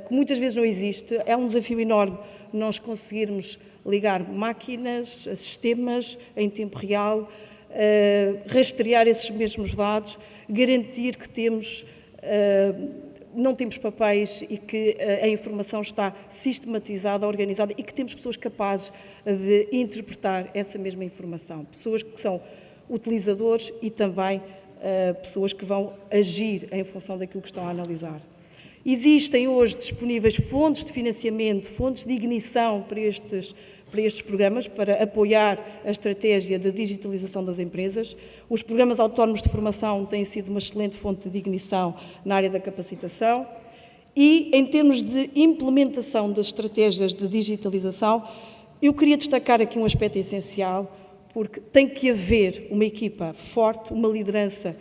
que muitas vezes não existe. É um desafio enorme nós conseguirmos ligar máquinas, sistemas em tempo real, rastrear esses mesmos dados, garantir que não temos papéis e que a informação está sistematizada, organizada e que temos pessoas capazes de interpretar essa mesma informação. Pessoas que são utilizadores e também pessoas que vão agir em função daquilo que estão a analisar. Existem hoje disponíveis fontes de financiamento, fontes de ignição para estes programas, para apoiar a estratégia de digitalização das empresas. Os programas autónomos de formação têm sido uma excelente fonte de ignição na área da capacitação. E, em termos de implementação das estratégias de digitalização, eu queria destacar aqui um aspecto essencial, porque tem que haver uma equipa forte, uma liderança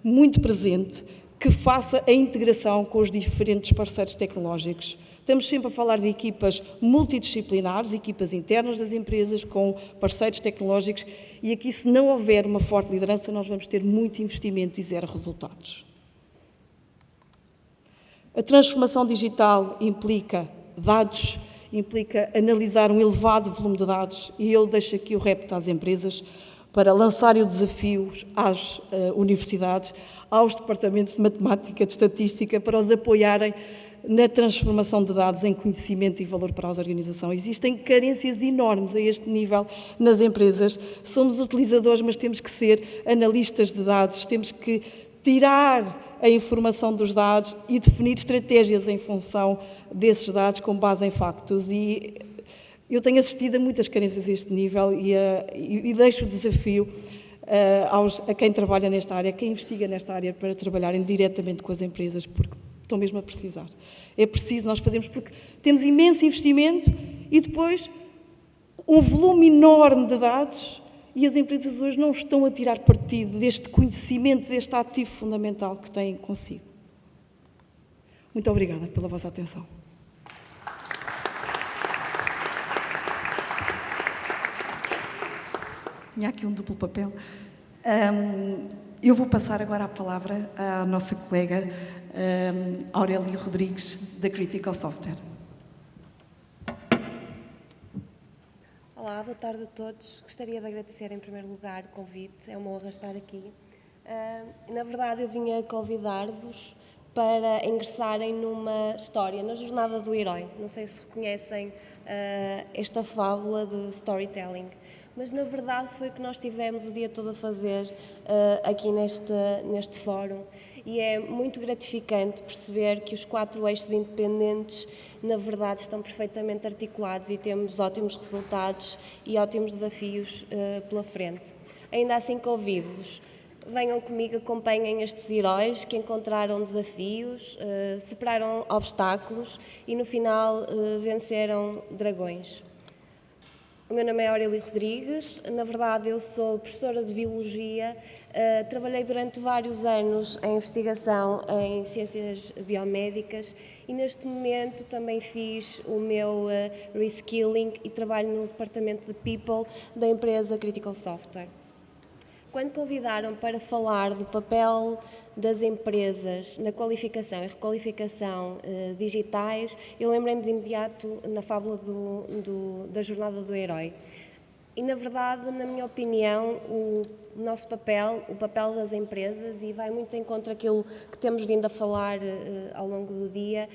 muito presente, que faça a integração com os diferentes parceiros tecnológicos. Estamos sempre a falar de equipas multidisciplinares, equipas internas das empresas, com parceiros tecnológicos, e aqui, se não houver uma forte liderança, nós vamos ter muito investimento e zero resultados. A transformação digital implica dados, implica analisar um elevado volume de dados, e eu deixo aqui o repto às empresas para lançarem o desafio às universidades, aos departamentos de matemática, de estatística, para os apoiarem na transformação de dados em conhecimento e valor para as organizações. Existem carências enormes a este nível nas empresas. Somos utilizadores, mas temos que ser analistas de dados, temos que tirar a informação dos dados e definir estratégias em função desses dados com base em factos. E eu tenho assistido a muitas carências a este nível e deixo o desafio a quem trabalha nesta área, a quem investiga nesta área, para trabalharem diretamente com as empresas, porque estão mesmo a precisar. É preciso nós fazermos, porque temos imenso investimento e depois um volume enorme de dados, e as empresas hoje não estão a tirar partido deste conhecimento, deste ativo fundamental que têm consigo. Muito obrigada pela vossa atenção. Tinha aqui um duplo papel. Eu vou passar agora a palavra à nossa colega Aurélia Rodrigues, da Critical Software. Olá, boa tarde a todos. Gostaria de agradecer em primeiro lugar o convite, é uma honra estar aqui. Na verdade, eu vinha convidar-vos para ingressarem numa história, na Jornada do Herói. Não sei se reconhecem esta fábula de storytelling, mas na verdade foi o que nós tivemos o dia todo a fazer aqui neste fórum, e é muito gratificante perceber que os 4 eixos independentes na verdade estão perfeitamente articulados e temos ótimos resultados e ótimos desafios pela frente. Ainda assim convido-vos, venham comigo, acompanhem estes heróis que encontraram desafios, superaram obstáculos e no final venceram dragões. O meu nome é Aurélia Rodrigues, na verdade eu sou professora de Biologia, trabalhei durante vários anos em investigação em ciências biomédicas e neste momento também fiz o meu reskilling e trabalho no departamento de People da empresa Critical Software. Quando convidaram para falar do papel das empresas na qualificação e requalificação digitais, eu lembrei-me de imediato na fábula da Jornada do Herói. E, na verdade, na minha opinião, o nosso papel, o papel das empresas, e vai muito em contra aquilo que temos vindo a falar ao longo do dia,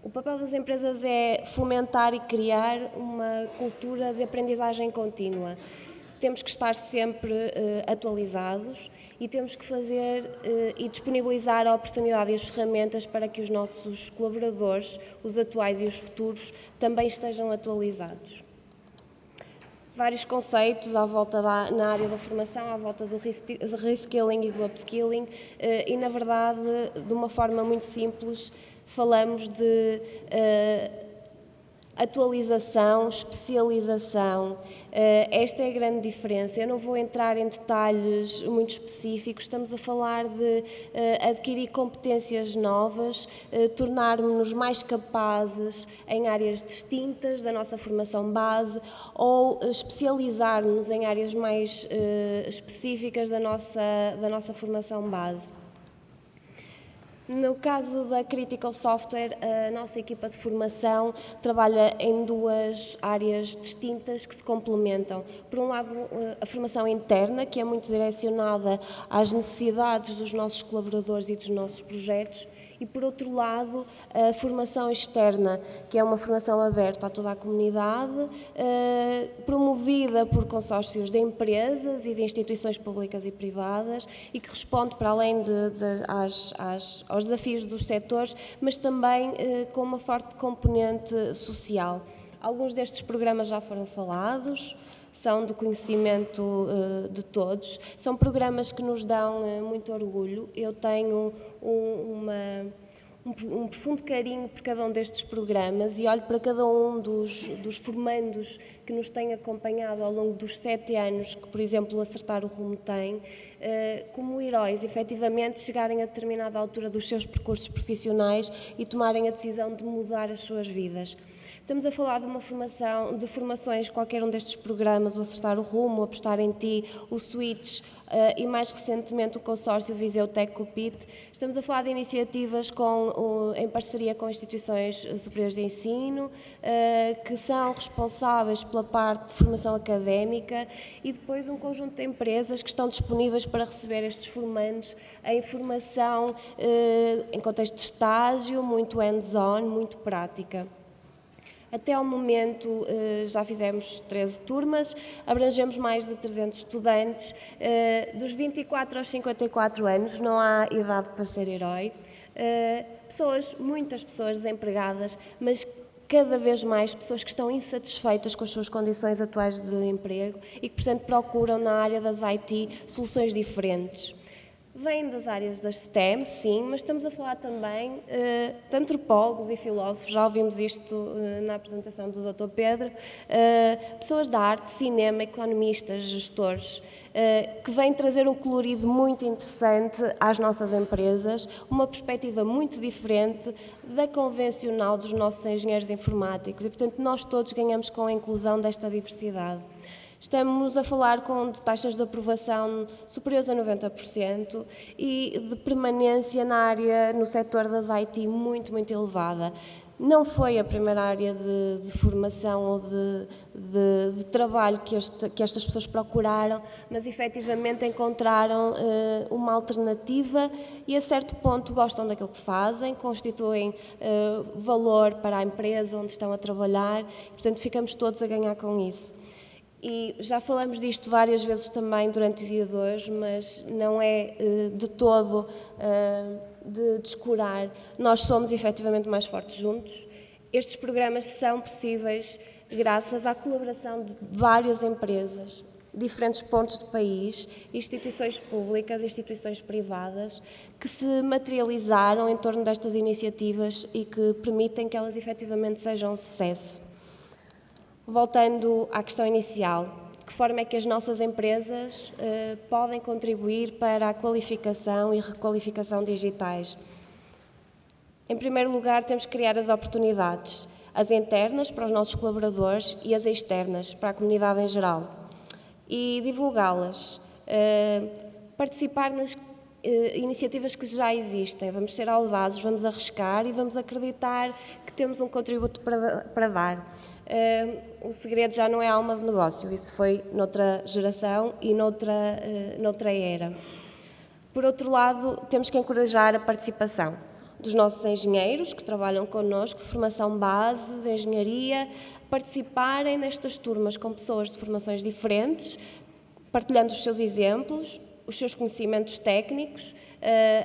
o papel das empresas é fomentar e criar uma cultura de aprendizagem contínua. Temos que estar sempre atualizados e temos que fazer e disponibilizar a oportunidade e as ferramentas para que os nossos colaboradores, os atuais e os futuros, também estejam atualizados. Vários conceitos à volta na área da formação, à volta do reskilling e do upskilling e, na verdade, de uma forma muito simples, falamos de atualização, especialização, esta é a grande diferença. Eu não vou entrar em detalhes muito específicos, estamos a falar de adquirir competências novas, tornarmos-nos mais capazes em áreas distintas da nossa formação base ou especializar-nos em áreas mais específicas da nossa formação base. No caso da Critical Software, a nossa equipa de formação trabalha em 2 áreas distintas que se complementam. Por um lado, a formação interna, que é muito direcionada às necessidades dos nossos colaboradores e dos nossos projetos, e, por outro lado, a formação externa, que é uma formação aberta a toda a comunidade, promovida por consórcios de empresas e de instituições públicas e privadas e que responde para além aos desafios dos setores, mas também com uma forte componente social. Alguns destes programas já foram falados, são do conhecimento de todos, são programas que nos dão muito orgulho. Eu tenho um profundo carinho por cada um destes programas e olho para cada um dos formandos que nos têm acompanhado ao longo dos 7 anos que, por exemplo, o Acertar o Rumo tem, como heróis, efetivamente, chegarem a determinada altura dos seus percursos profissionais e tomarem a decisão de mudar as suas vidas. Estamos a falar de formações, qualquer um destes programas, o Acertar o Rumo, o Apostar em Ti, o Switch e mais recentemente o consórcio Viseu Tech Cupit. Estamos a falar de iniciativas em parceria com instituições superiores de ensino, que são responsáveis pela parte de formação académica e depois um conjunto de empresas que estão disponíveis para receber estes formandos em formação em contexto de estágio, muito hands-on, muito prática. Até ao momento já fizemos 13 turmas, abrangemos mais de 300 estudantes, dos 24 aos 54 anos, não há idade para ser herói. Muitas pessoas desempregadas, mas cada vez mais pessoas que estão insatisfeitas com as suas condições atuais de emprego e que, portanto, procuram na área das IT soluções diferentes. Vêm das áreas das STEM, sim, mas estamos a falar também de antropólogos e filósofos, já ouvimos isto na apresentação do Dr. Pedro, pessoas da arte, cinema, economistas, gestores, que vêm trazer um colorido muito interessante às nossas empresas, uma perspectiva muito diferente da convencional dos nossos engenheiros informáticos e, portanto, nós todos ganhamos com a inclusão desta diversidade. Estamos a falar de taxas de aprovação superiores a 90% e de permanência no setor das IT muito, muito elevada. Não foi a primeira área de formação ou de trabalho que estas pessoas procuraram, mas efetivamente encontraram uma alternativa e a certo ponto gostam daquilo que fazem, constituem valor para a empresa onde estão a trabalhar, portanto ficamos todos a ganhar com isso. E já falamos disto várias vezes também durante o dia de hoje, mas não é de todo de descurar. Nós somos efetivamente mais fortes juntos. Estes programas são possíveis graças à colaboração de várias empresas, diferentes pontos do país, instituições públicas, instituições privadas, que se materializaram em torno destas iniciativas e que permitem que elas efetivamente sejam um sucesso. Voltando à questão inicial, de que forma é que as nossas empresas podem contribuir para a qualificação e requalificação digitais? Em primeiro lugar, temos que criar as oportunidades, as internas para os nossos colaboradores e as externas para a comunidade em geral, e divulgá-las, participar nas iniciativas que já existem. Vamos ser audazes, vamos arriscar e vamos acreditar que temos um contributo para dar. O segredo já não é a alma de negócio, isso foi noutra geração e noutra era. Por outro lado, temos que encorajar a participação dos nossos engenheiros que trabalham connosco, de formação base, de engenharia, participarem nestas turmas com pessoas de formações diferentes, partilhando os seus exemplos, os seus conhecimentos técnicos,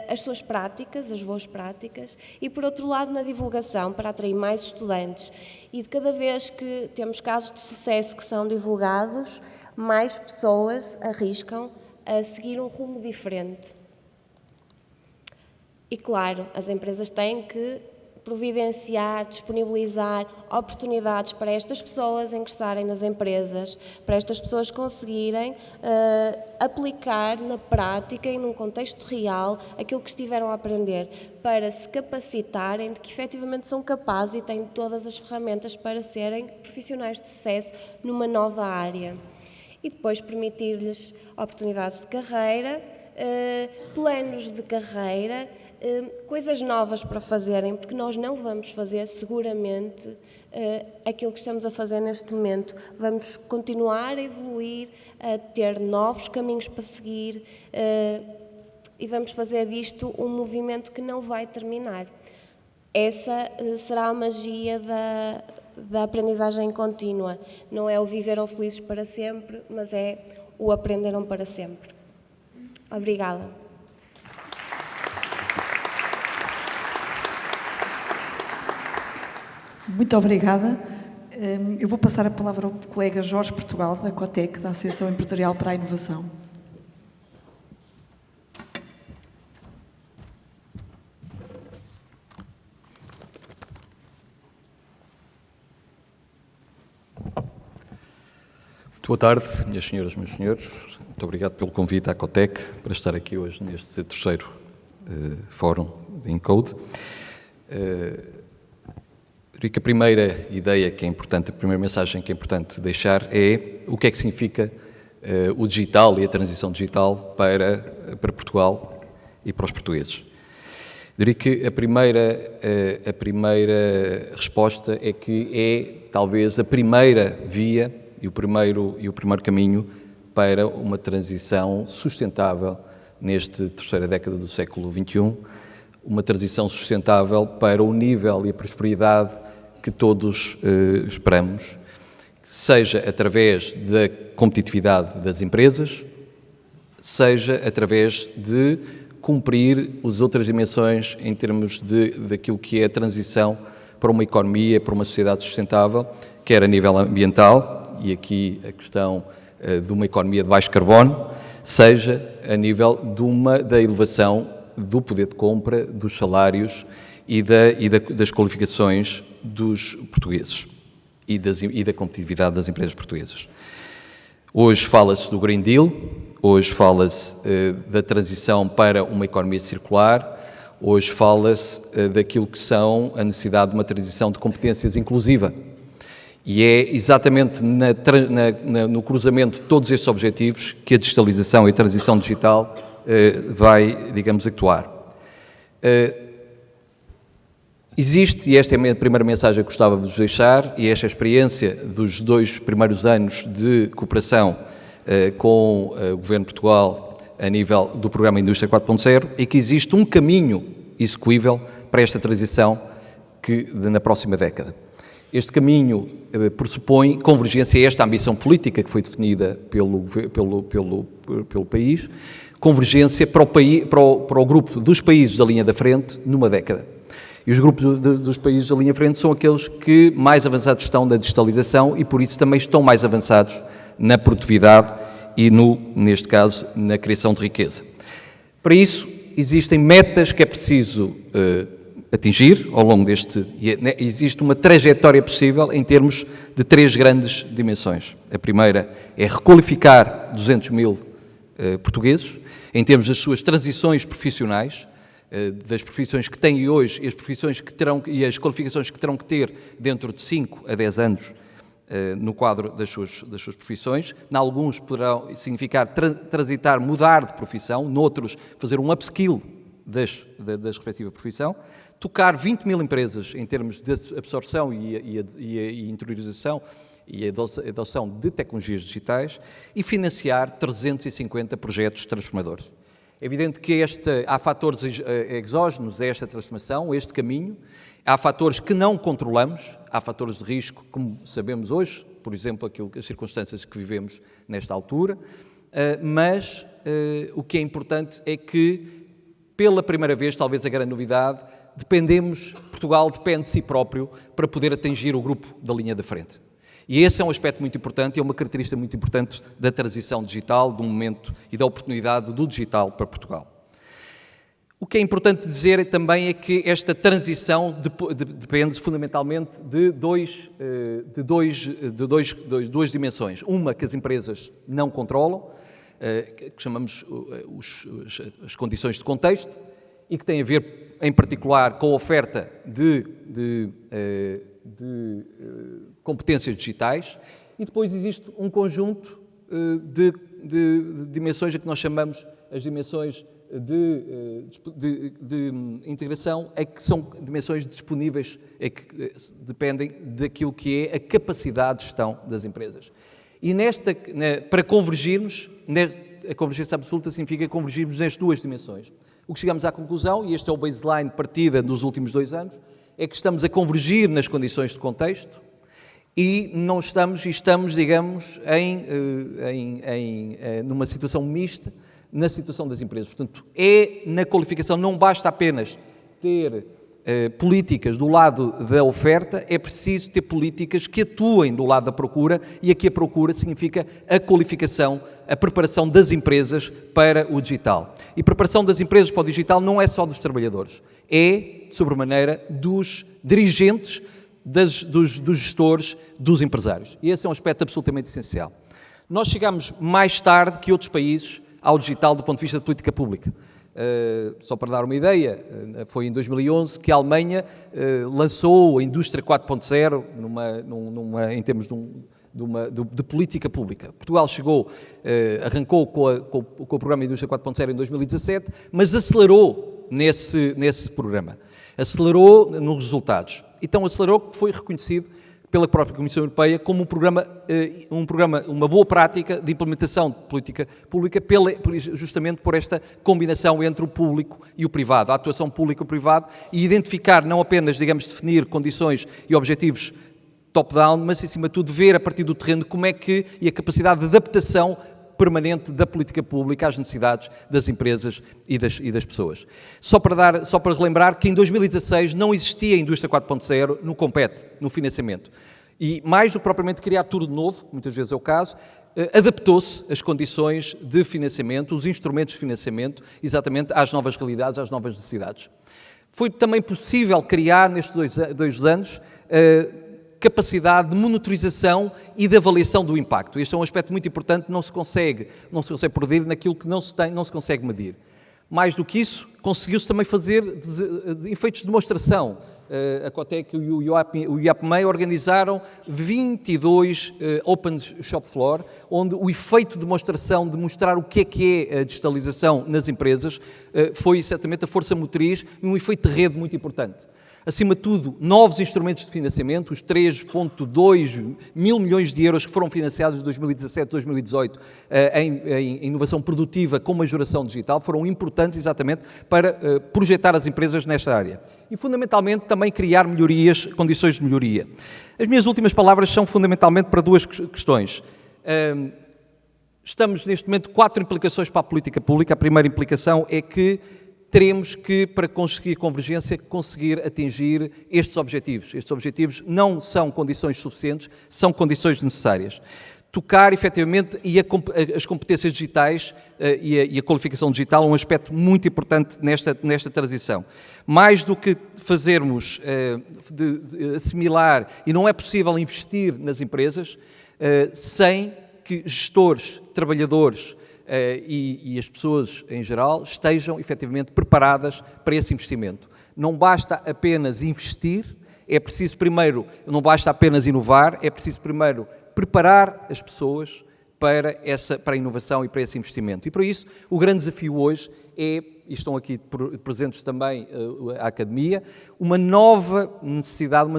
as suas práticas, as boas práticas, e por outro lado na divulgação, para atrair mais estudantes. E de cada vez que temos casos de sucesso que são divulgados, mais pessoas arriscam a seguir um rumo diferente. E claro, as empresas têm que providenciar, disponibilizar oportunidades para estas pessoas ingressarem nas empresas, para estas pessoas conseguirem aplicar na prática e num contexto real aquilo que estiveram a aprender, para se capacitarem de que efetivamente são capazes e têm todas as ferramentas para serem profissionais de sucesso numa nova área. E depois permitir-lhes oportunidades de carreira, planos de carreira, coisas novas para fazerem, porque nós não vamos fazer seguramente aquilo que estamos a fazer neste momento. Vamos continuar a evoluir, a ter novos caminhos para seguir e vamos fazer disto um movimento que não vai terminar. Essa será a magia da aprendizagem contínua. Não é o viveram felizes para sempre, mas é o aprenderam para sempre. Obrigada. Muito obrigada. Eu vou passar a palavra ao colega Jorge Portugal, da COTEC, da Associação Empresarial para a Inovação. Muito boa tarde, minhas senhoras, meus senhores. Muito obrigado pelo convite à COTEC para estar aqui hoje neste terceiro fórum de Encode. Diria que a primeira ideia que é importante, a primeira mensagem que é importante deixar é o que é que significa o digital e a transição digital para Portugal e para os portugueses. Diria que a primeira resposta é que é talvez a primeira via e o primeiro caminho para uma transição sustentável nesta terceira década do século XXI, uma transição sustentável para o nível e a prosperidade que todos esperamos, seja através da competitividade das empresas, seja através de cumprir as outras dimensões em termos daquilo que é a transição para uma economia, para uma sociedade sustentável, quer a nível ambiental, e aqui a questão de uma economia de baixo carbono, seja a nível da elevação do poder de compra, dos salários e das qualificações dos portugueses e da competitividade das empresas portuguesas. Hoje fala-se do Green Deal, hoje fala-se da transição para uma economia circular, hoje fala-se daquilo que são a necessidade de uma transição de competências inclusiva. E é exatamente no cruzamento de todos estes objetivos que a digitalização e a transição digital vai, digamos, atuar. Existe, e esta é a primeira mensagem que gostava de vos deixar, e esta experiência dos 2 primeiros anos de cooperação com o Governo de Portugal a nível do Programa Indústria 4.0, é que existe um caminho execuível para esta transição na próxima década. Este caminho pressupõe convergência a esta ambição política que foi definida pelo país, convergência para o grupo dos países da linha da frente numa década. E os grupos dos países da linha da frente são aqueles que mais avançados estão na digitalização e, por isso, também estão mais avançados na produtividade e, neste caso, na criação de riqueza. Para isso, existem metas que é preciso atingir ao longo existe uma trajetória possível em termos de 3 grandes dimensões. A primeira é requalificar 200 mil portugueses, em termos das suas transições profissionais, das profissões que têm hoje e as profissões que terão e as qualificações que terão que ter dentro de 5 a 10 anos no quadro das suas profissões. Em alguns poderão significar transitar, mudar de profissão, noutros fazer um upskill da respectiva profissão, tocar 20 mil empresas em termos de absorção e interiorização e adoção de tecnologias digitais e financiar 350 projetos transformadores. É evidente que há fatores exógenos a esta transformação, a este caminho, há fatores que não controlamos, há fatores de risco, como sabemos hoje, por exemplo, as circunstâncias que vivemos nesta altura, mas o que é importante é que, pela primeira vez, talvez a grande novidade, Portugal depende de si próprio para poder atingir o grupo da linha da frente. E esse é um aspecto muito importante e é uma característica muito importante da transição digital, do momento e da oportunidade do digital para Portugal. O que é importante dizer também é que esta transição depende fundamentalmente de duas dimensões. Uma que as empresas não controlam, que chamamos as condições de contexto, e que tem a ver, em particular, com a oferta de competências digitais, e depois existe um conjunto de dimensões a que nós chamamos as dimensões de integração, que são dimensões disponíveis, que dependem daquilo que é a capacidade de gestão das empresas. E para convergirmos, a convergência absoluta significa convergirmos nas 2 dimensões. O que chegamos à conclusão, e este é o baseline de partida dos últimos 2 anos, é que estamos a convergir nas condições de contexto e estamos, digamos, numa situação mista na situação das empresas. Portanto, na qualificação não basta apenas ter políticas do lado da oferta, é preciso ter políticas que atuem do lado da procura, e aqui a procura significa a qualificação, a preparação das empresas para o digital. E preparação das empresas para o digital não é só dos trabalhadores, é, sobremaneira, dos dirigentes, dos gestores, dos empresários. E esse é um aspecto absolutamente essencial. Nós chegamos mais tarde que outros países ao digital do ponto de vista da política pública. Só para dar uma ideia, foi em 2011 que a Alemanha lançou a Indústria 4.0 em termos de política pública. Portugal arrancou com o programa Indústria 4.0 em 2017, mas acelerou nesse programa. Acelerou nos resultados. Então acelerou, que foi reconhecido pela própria Comissão Europeia como uma boa prática de implementação de política pública, justamente por esta combinação entre o público e o privado, a atuação público-privado, e identificar, não apenas, digamos, definir condições e objetivos top-down, mas, acima de tudo, ver a partir do terreno como é que, e a capacidade de adaptação permanente da política pública às necessidades das empresas e das pessoas. Só para relembrar que em 2016 não existia a Indústria 4.0 no Compete, no financiamento. E mais do que propriamente criar tudo de novo, muitas vezes é o caso, adaptou-se as condições de financiamento, os instrumentos de financiamento, exatamente às novas realidades, às novas necessidades. Foi também possível criar, nestes 2 anos, capacidade de monitorização e de avaliação do impacto. Este é um aspecto muito importante, não se consegue perder naquilo que não se consegue medir. Mais do que isso, conseguiu-se também fazer efeitos de demonstração. A Cotec e o IAPMEI organizaram 22 Open Shop Floor, onde o efeito de demonstração, de mostrar o que é a digitalização nas empresas, foi certamente a força motriz e um efeito de rede muito importante. Acima de tudo, novos instrumentos de financiamento, os 3,2 mil milhões de euros que foram financiados em 2017 2018 em inovação produtiva com majoração digital, foram importantes exatamente para projetar as empresas nesta área. E, fundamentalmente, também criar melhorias, condições de melhoria. As minhas últimas palavras são fundamentalmente para duas questões. Estamos, neste momento, 4 implicações para a política pública. A primeira implicação é que teremos que, para conseguir convergência, conseguir atingir estes objetivos. Estes objetivos não são condições suficientes, são condições necessárias. Tocar, efetivamente, e as competências digitais e a qualificação digital é um aspecto muito importante nesta transição. Mais do que fazermos de assimilar, e não é possível investir nas empresas sem que gestores, trabalhadores, e as pessoas em geral estejam efetivamente preparadas para esse investimento. Não basta apenas investir, é preciso primeiro, não basta apenas inovar, é preciso primeiro preparar as pessoas para a inovação e para esse investimento. E para isso, o grande desafio hoje é, e estão aqui presentes também a Academia, uma necessidade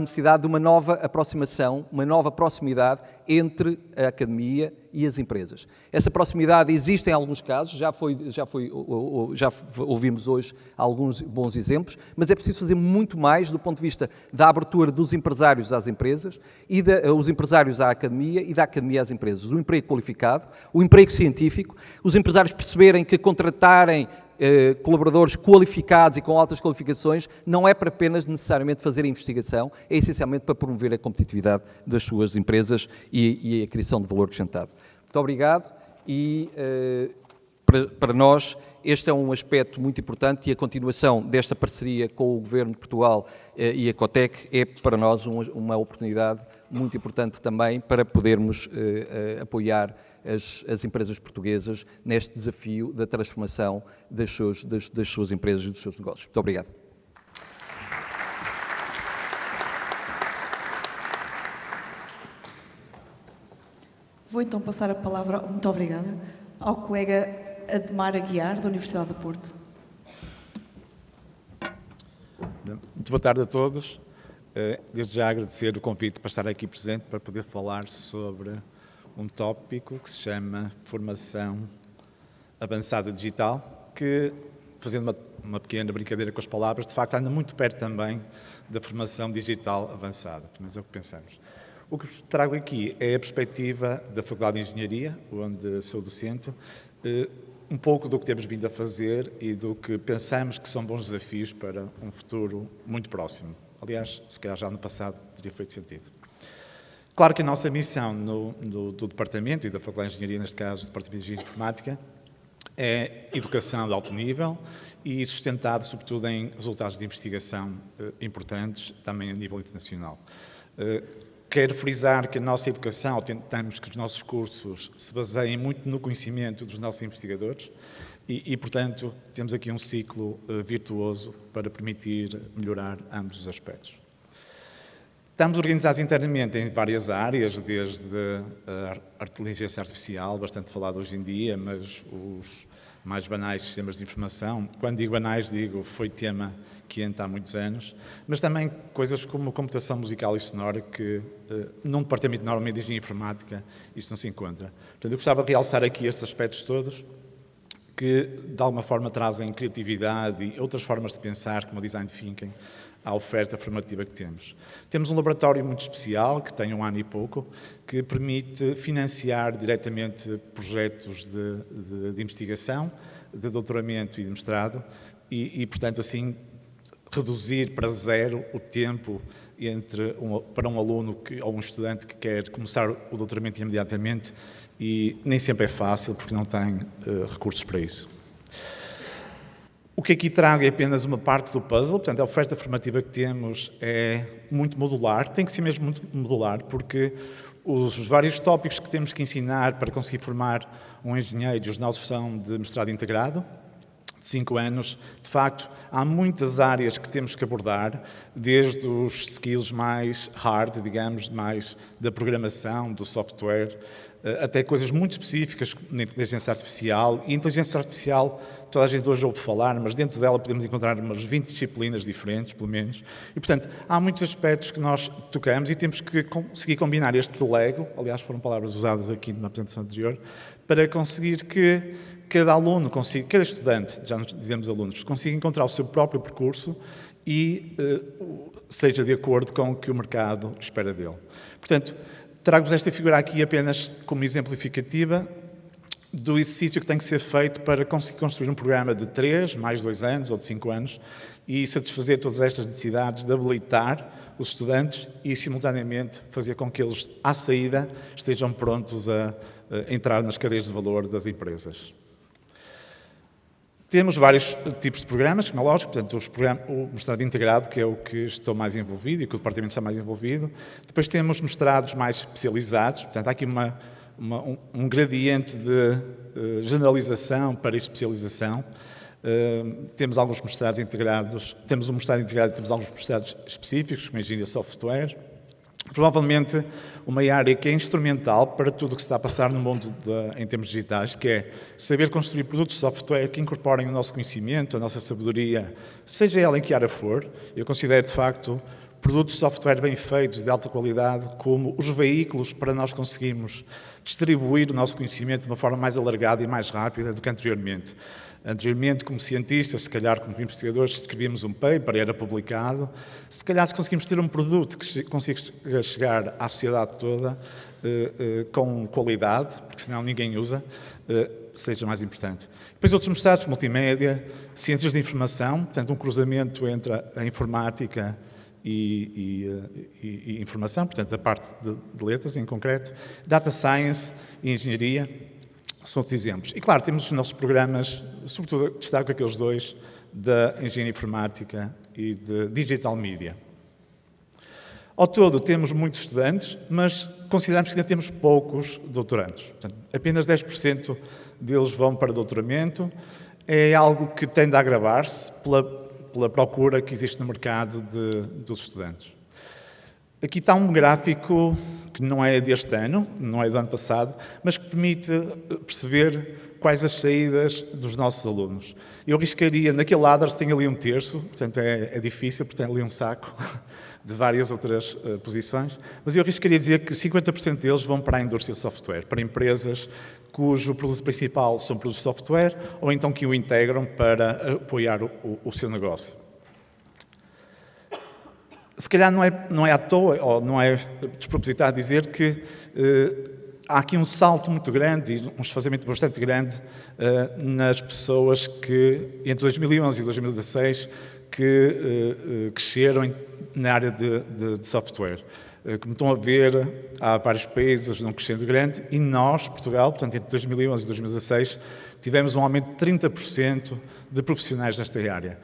de uma nova aproximação, uma nova proximidade entre a Academia e as empresas. Essa proximidade existe em alguns casos, já ouvimos hoje alguns bons exemplos, mas é preciso fazer muito mais do ponto de vista da abertura dos empresários às empresas, e os empresários à Academia e da Academia às empresas. O emprego qualificado, o emprego científico, os empresários perceberem que contratarem colaboradores qualificados e com altas qualificações não é para apenas necessariamente fazer a investigação, é essencialmente para promover a competitividade das suas empresas e a criação de valor acrescentado. Muito obrigado e para nós este é um aspecto muito importante e a continuação desta parceria com o Governo de Portugal e a Cotec é para nós uma oportunidade muito importante também para podermos apoiar as empresas portuguesas neste desafio da transformação das suas empresas e dos seus negócios. Muito obrigado. Vou então passar a palavra, muito obrigada, ao colega Ademar Aguiar, da Universidade do Porto. Muito boa tarde a todos. Desde já agradecer o convite para estar aqui presente para poder falar sobre um tópico que se chama Formação Avançada Digital, que, fazendo uma pequena brincadeira com as palavras, de facto anda muito perto também da formação digital avançada, pelo menos é o que pensamos. O que vos trago aqui é a perspectiva da Faculdade de Engenharia, onde sou docente, um pouco do que temos vindo a fazer e do que pensamos que são bons desafios para um futuro muito próximo. Aliás, se calhar já no passado teria feito sentido. Claro que a nossa missão do Departamento e da Faculdade de Engenharia, neste caso do Departamento de Engenharia Informática, é educação de alto nível e sustentado sobretudo em resultados de investigação importantes, também a nível internacional. Quero frisar que a nossa educação, tentamos que os nossos cursos se baseiem muito no conhecimento dos nossos investigadores e portanto, temos aqui um ciclo virtuoso para permitir melhorar ambos os aspectos. Estamos organizados internamente em várias áreas, desde a inteligência artificial, bastante falada hoje em dia, mas os mais banais sistemas de informação. Quando digo banais, digo foi tema quente há muitos anos, mas também coisas como computação musical e sonora, que num departamento normalmente de engenharia informática isso não se encontra. Portanto, eu gostava de realçar aqui estes aspectos todos, que de alguma forma trazem criatividade e outras formas de pensar, como o design thinking, à oferta formativa que temos. Temos um laboratório muito especial, que tem 1 ano e pouco, que permite financiar diretamente projetos de investigação, de doutoramento e de mestrado, e portanto, assim, reduzir para zero o tempo para um aluno ou um estudante que quer começar o doutoramento imediatamente, e nem sempre é fácil, porque não tem recursos para isso. O que aqui trago é apenas uma parte do puzzle, portanto, a oferta formativa que temos é muito modular, tem que ser mesmo muito modular, porque os vários tópicos que temos que ensinar para conseguir formar um engenheiro, os nossos são de mestrado integrado, 5 anos, de facto, há muitas áreas que temos que abordar, desde os skills mais hard, digamos, mais da programação, do software, até coisas muito específicas na inteligência artificial. E inteligência artificial, toda a gente hoje ouve falar, mas dentro dela podemos encontrar umas 20 disciplinas diferentes, pelo menos. E, portanto, há muitos aspectos que nós tocamos e temos que conseguir combinar este Lego, aliás, foram palavras usadas aqui na apresentação anterior, para conseguir que cada aluno consiga, cada estudante, já nos dizemos alunos, consiga encontrar o seu próprio percurso e seja de acordo com o que o mercado espera dele. Portanto, trago-vos esta figura aqui apenas como exemplificativa do exercício que tem que ser feito para conseguir construir um programa de 3, mais 2 anos ou de 5 anos e satisfazer todas estas necessidades de habilitar os estudantes e, simultaneamente, fazer com que eles, à saída, estejam prontos a entrar nas cadeias de valor das empresas. Temos vários tipos de programas, como é lógico, portanto, o mestrado integrado, que é o que estou mais envolvido e que o departamento está mais envolvido. Depois temos mestrados mais especializados, portanto, há aqui um gradiente de generalização para especialização. Temos alguns mestrados integrados, temos um mestrado integrado e temos alguns mestrados específicos, como a engenharia de software. Provavelmente uma área que é instrumental para tudo o que se está a passar no mundo em termos digitais, que é saber construir produtos de software que incorporem o nosso conhecimento, a nossa sabedoria, seja ela em que área for. Eu considero, de facto, produtos de software bem feitos, de alta qualidade, como os veículos para nós conseguirmos distribuir o nosso conhecimento de uma forma mais alargada e mais rápida do que anteriormente. Anteriormente, como cientistas, se calhar como investigadores, escrevíamos um paper, era publicado. Se calhar, se conseguimos ter um produto que consiga chegar à sociedade toda com qualidade, porque senão ninguém usa, seja mais importante. Depois outros mestrados, multimédia, ciências da informação, portanto um cruzamento entre a informática e informação, portanto a parte de letras em concreto, data science e engenharia. São outros exemplos. E, claro, temos os nossos programas, sobretudo destaco aqueles 2, da engenharia informática e de digital media. Ao todo, temos muitos estudantes, mas consideramos que ainda temos poucos doutorandos. Portanto, apenas 10% deles vão para doutoramento. É algo que tende a agravar-se pela procura que existe no mercado dos estudantes. Aqui está um gráfico que não é deste ano, não é do ano passado, mas que permite perceber quais as saídas dos nossos alunos. Eu arriscaria, naquele ladder tem ali um terço, portanto é difícil, porque tem ali um saco de várias outras posições, mas eu arriscaria dizer que 50% deles vão para a indústria de software, para empresas cujo produto principal são produtos de software, ou então que o integram para apoiar o seu negócio. Se calhar não é à toa, ou não é despropositado dizer que há aqui um salto muito grande e um esfazamento bastante grande nas pessoas que, entre 2011 e 2016, que cresceram na área de software. Como estão a ver, há vários países num crescendo grande e nós, Portugal, portanto, entre 2011 e 2016, tivemos um aumento de 30% de profissionais nesta área.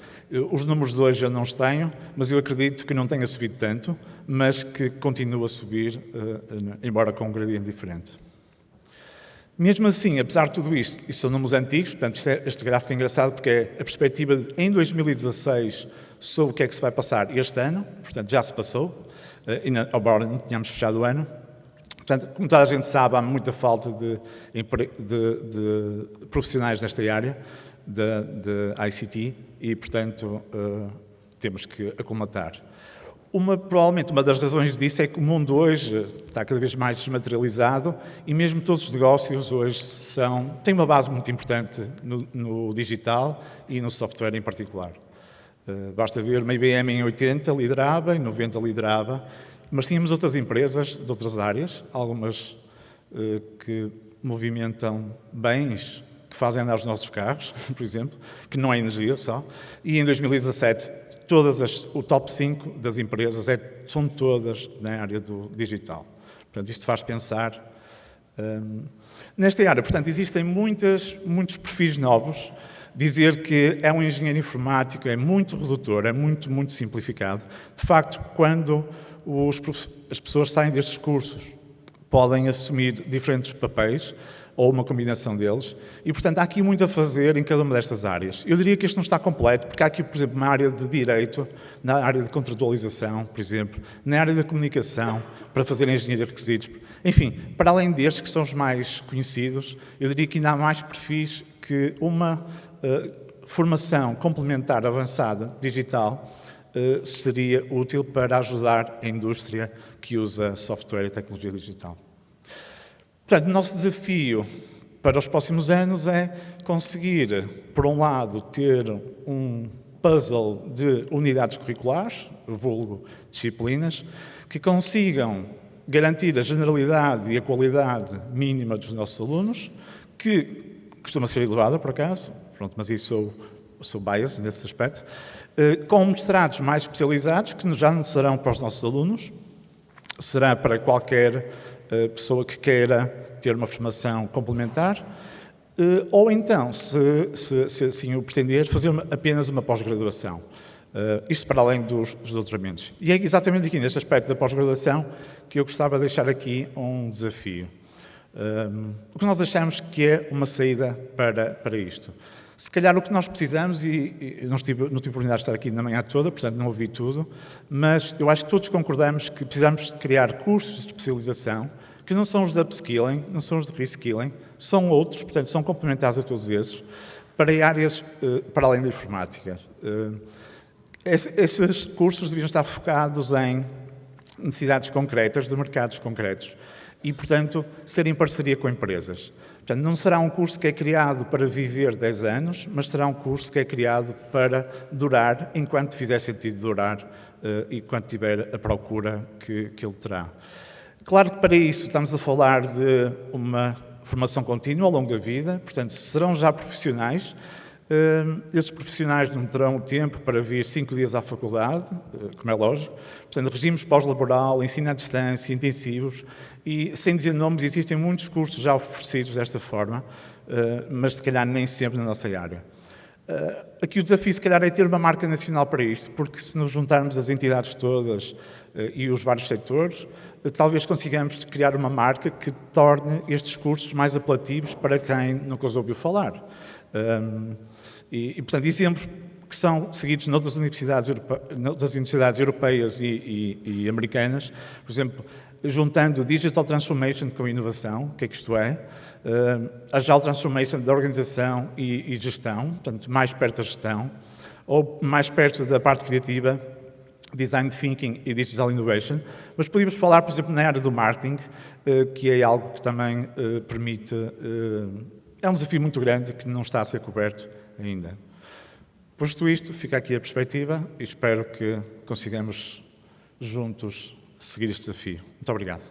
Os números de hoje eu não os tenho, mas eu acredito que não tenha subido tanto, mas que continua a subir, embora com um gradiente diferente. Mesmo assim, apesar de tudo isto, e são números antigos, portanto, este gráfico é engraçado porque é a perspectiva de, em 2016, sobre o que é que se vai passar este ano, portanto, já se passou, embora não tenhamos fechado o ano. Portanto, como toda a gente sabe, há muita falta de profissionais nesta área, de ICT, e, portanto, temos que aclimatar. Provavelmente uma das razões disso é que o mundo hoje está cada vez mais desmaterializado e mesmo todos os negócios hoje têm uma base muito importante no digital e no software em particular. Basta ver, uma IBM em 80 liderava, em 90 liderava, mas tínhamos outras empresas de outras áreas, algumas que movimentam bens que fazem andar os nossos carros, por exemplo, que não é energia só, e em 2017 o top 5 das empresas são todas na área do digital. Portanto, isto faz pensar nesta área. Portanto, existem muitos perfis novos. Dizer que é um engenheiro informático é muito redutor, é muito simplificado. De facto, quando as pessoas saem destes cursos, podem assumir diferentes papéis, ou uma combinação deles, e, portanto, há aqui muito a fazer em cada uma destas áreas. Eu diria que este não está completo, porque há aqui, por exemplo, uma área de direito, na área de contratualização, por exemplo, na área da comunicação, para fazer engenharia de requisitos. Enfim, para além destes, que são os mais conhecidos, eu diria que ainda há mais perfis que uma formação complementar avançada, digital, seria útil para ajudar a indústria que usa software e tecnologia digital. Portanto, o nosso desafio para os próximos anos é conseguir, por um lado, ter um puzzle de unidades curriculares, vulgo disciplinas, que consigam garantir a generalidade e a qualidade mínima dos nossos alunos, que costuma ser elevada, por acaso, pronto, mas isso sou bias nesse aspecto, com mestrados mais especializados, que já não serão para os nossos alunos, será para qualquer pessoa que queira ter uma formação complementar, ou então, se assim o pretender, fazer apenas uma pós-graduação. Isto para além dos doutoramentos. E é exatamente aqui, neste aspecto da pós-graduação, que eu gostava de deixar aqui um desafio. O que nós achamos que é uma saída para isto? Se calhar o que nós precisamos, e não tive oportunidade de estar aqui na manhã toda, portanto não ouvi tudo, mas eu acho que todos concordamos que precisamos de criar cursos de especialização, que não são os de upskilling, não são os de reskilling, são outros, portanto são complementares a todos esses, para áreas para além da informática. Esses cursos deviam estar focados em necessidades concretas, de mercados concretos, e, portanto, ser em parceria com empresas. Portanto, não será um curso que é criado para viver 10 anos, mas será um curso que é criado para durar, enquanto fizer sentido durar e quando tiver a procura que ele terá. Claro que para isso estamos a falar de uma formação contínua ao longo da vida, portanto, serão já profissionais. Esses profissionais não terão tempo para vir 5 dias à faculdade, como é lógico. Portanto, regimes pós-laboral, ensino à distância, intensivos, e, sem dizer nomes, existem muitos cursos já oferecidos desta forma, mas se calhar nem sempre na nossa área. Aqui o desafio, se calhar, é ter uma marca nacional para isto, porque se nos juntarmos as entidades todas e os vários setores, talvez consigamos criar uma marca que torne estes cursos mais apelativos para quem nunca os ouviu falar. Portanto, exemplos que são seguidos noutras universidades europeias e americanas, por exemplo, juntando Digital Transformation com inovação, o que é que isto é? Agile Transformation da organização e gestão, portanto, mais perto da gestão, ou mais perto da parte criativa, Design Thinking e Digital Innovation, mas podíamos falar, por exemplo, na área do marketing, que é algo que também permite... É um desafio muito grande que não está a ser coberto ainda. Posto isto, fica aqui a perspectiva e espero que consigamos juntos seguir este desafio. Muito obrigado.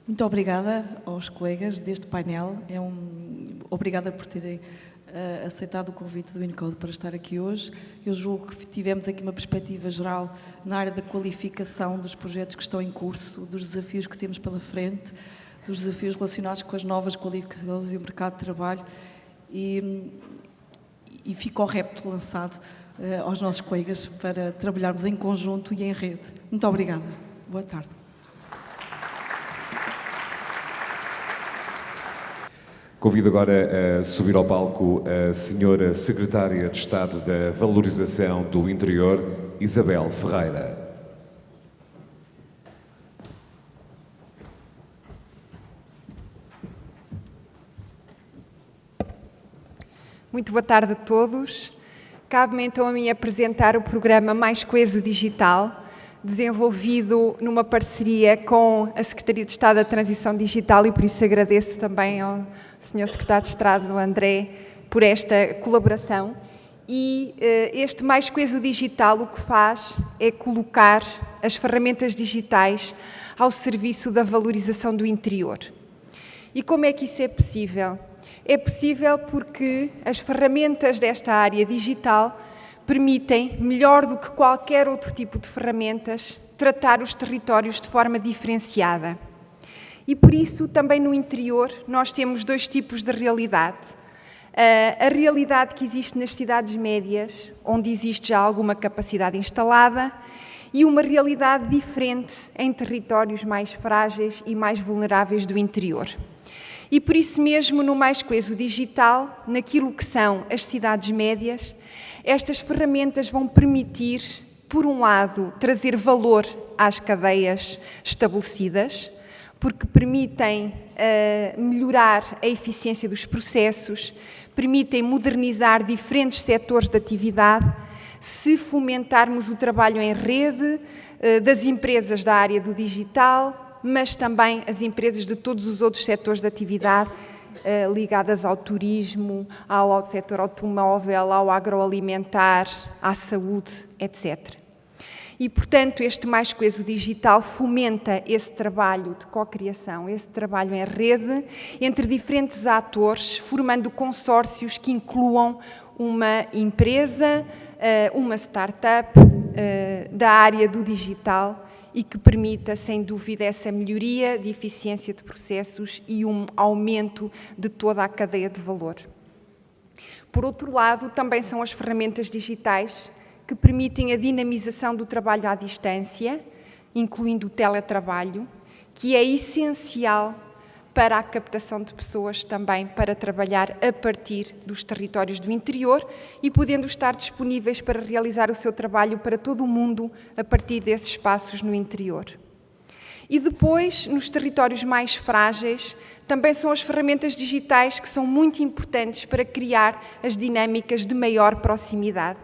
Muito obrigada aos colegas deste painel. Obrigada por terem aceitado o convite do Unicode para estar aqui hoje. Eu julgo que tivemos aqui uma perspectiva geral na área da qualificação dos projetos que estão em curso, dos desafios que temos pela frente, dos desafios relacionados com as novas qualificações e o mercado de trabalho, e fica o repto lançado aos nossos colegas para trabalharmos em conjunto e em rede. Muito obrigada. Boa tarde. Convido agora a subir ao palco a Senhora Secretária de Estado da Valorização do Interior, Isabel Ferreira. Muito boa tarde a todos. Cabe-me então a mim apresentar o programa Mais Coeso Digital, desenvolvido numa parceria com a Secretaria de Estado da Transição Digital, e por isso agradeço também ao Sr. Secretário de Estado, André, por esta colaboração. E este Mais Coeso Digital o que faz é colocar as ferramentas digitais ao serviço da valorização do interior. E como é que isso é possível? É possível porque as ferramentas desta área digital permitem, melhor do que qualquer outro tipo de ferramentas, tratar os territórios de forma diferenciada. E por isso, também no interior, nós temos dois tipos de realidade. A realidade que existe nas cidades médias, onde existe já alguma capacidade instalada, e uma realidade diferente em territórios mais frágeis e mais vulneráveis do interior. E por isso mesmo, no Mais Coeso Digital, naquilo que são as cidades médias, estas ferramentas vão permitir, por um lado, trazer valor às cadeias estabelecidas, porque permitem melhorar a eficiência dos processos, permitem modernizar diferentes setores de atividade, se fomentarmos o trabalho em rede das empresas da área do digital, mas também as empresas de todos os outros setores de atividade ligadas ao turismo, ao setor automóvel, ao agroalimentar, à saúde, etc. E, portanto, este Mais Coeso Digital fomenta esse trabalho de cocriação, esse trabalho em rede entre diferentes atores, formando consórcios que incluam uma empresa, uma startup da área do digital e que permita, sem dúvida, essa melhoria de eficiência de processos e um aumento de toda a cadeia de valor. Por outro lado, também são as ferramentas digitais que permitem a dinamização do trabalho à distância, incluindo o teletrabalho, que é essencial para a captação de pessoas também para trabalhar a partir dos territórios do interior e podendo estar disponíveis para realizar o seu trabalho para todo o mundo a partir desses espaços no interior. E depois, nos territórios mais frágeis, também são as ferramentas digitais que são muito importantes para criar as dinâmicas de maior proximidade.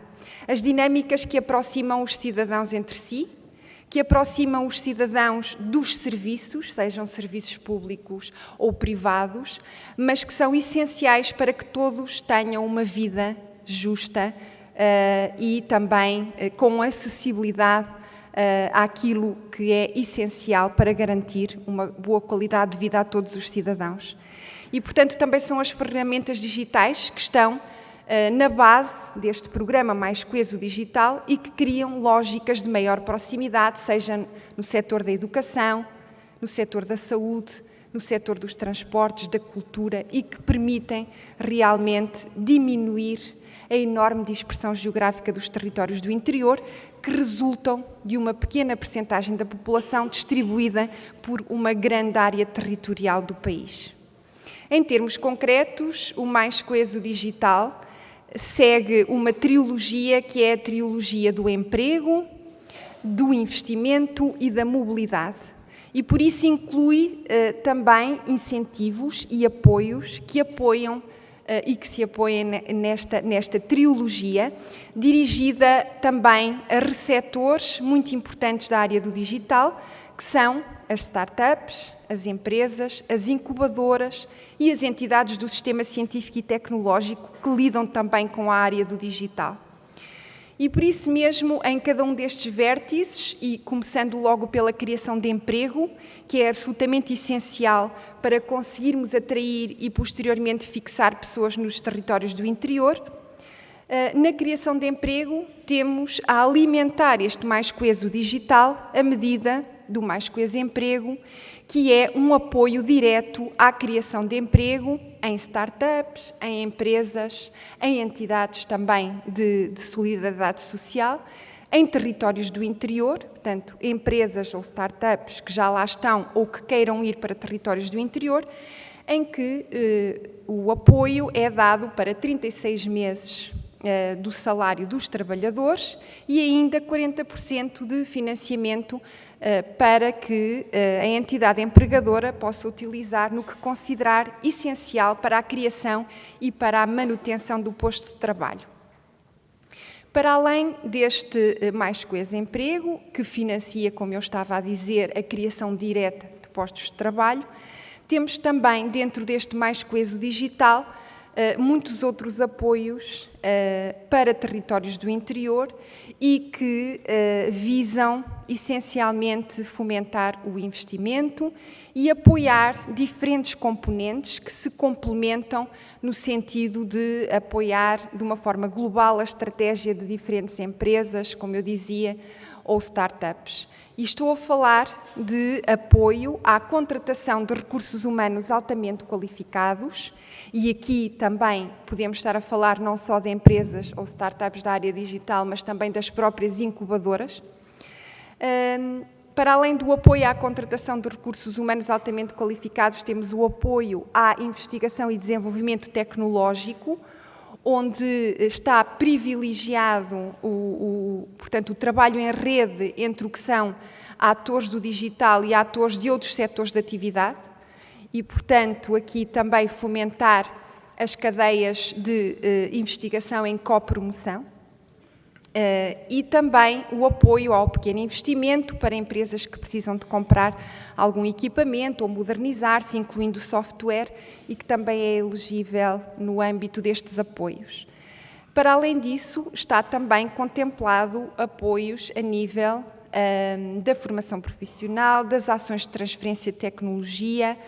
As dinâmicas que aproximam os cidadãos entre si, que aproximam os cidadãos dos serviços, sejam serviços públicos ou privados, mas que são essenciais para que todos tenham uma vida justa e também com acessibilidade àquilo que é essencial para garantir uma boa qualidade de vida a todos os cidadãos. E, portanto, também são as ferramentas digitais que estão na base deste programa Mais Coeso Digital e que criam lógicas de maior proximidade, seja no setor da educação, no setor da saúde, no setor dos transportes, da cultura e que permitem realmente diminuir a enorme dispersão geográfica dos territórios do interior, que resultam de uma pequena percentagem da população distribuída por uma grande área territorial do país. Em termos concretos, o Mais Coeso Digital segue uma trilogia que é a trilogia do emprego, do investimento e da mobilidade. E por isso inclui também incentivos e apoios que apoiam e que se apoiam nesta trilogia, dirigida também a receptores muito importantes da área do digital, que são as startups, as empresas, as incubadoras e as entidades do sistema científico e tecnológico que lidam também com a área do digital. E por isso mesmo, em cada um destes vértices, e começando logo pela criação de emprego, que é absolutamente essencial para conseguirmos atrair e posteriormente fixar pessoas nos territórios do interior, na criação de emprego temos a alimentar este Mais Coeso Digital à medida do Mais Coeso Emprego, que é um apoio direto à criação de emprego em startups, em empresas, em entidades também de solidariedade social, em territórios do interior, portanto, empresas ou startups que já lá estão ou que queiram ir para territórios do interior, em que o apoio é dado para 36 meses do salário dos trabalhadores e ainda 40% de financiamento para que a entidade empregadora possa utilizar no que considerar essencial para a criação e para a manutenção do posto de trabalho. Para além deste Mais Coeso Emprego, que financia, como eu estava a dizer, a criação direta de postos de trabalho, temos também, dentro deste Mais Coeso Digital, muitos outros apoios para territórios do interior e que visam essencialmente fomentar o investimento e apoiar diferentes componentes que se complementam no sentido de apoiar de uma forma global a estratégia de diferentes empresas, como eu dizia, ou startups. E estou a falar de apoio à contratação de recursos humanos altamente qualificados e aqui também podemos estar a falar não só de empresas ou startups da área digital, mas também das próprias incubadoras, Para além do apoio à contratação de recursos humanos altamente qualificados, temos o apoio à investigação e desenvolvimento tecnológico, onde está privilegiado portanto, o trabalho em rede entre o que são atores do digital e atores de outros setores de atividade e, portanto, aqui também fomentar as cadeias de investigação em copromoção. E também o apoio ao pequeno investimento para empresas que precisam de comprar algum equipamento ou modernizar-se, incluindo software, e que também é elegível no âmbito destes apoios. Para além disso, está também contemplado apoios a nível da formação profissional, das ações de transferência de tecnologia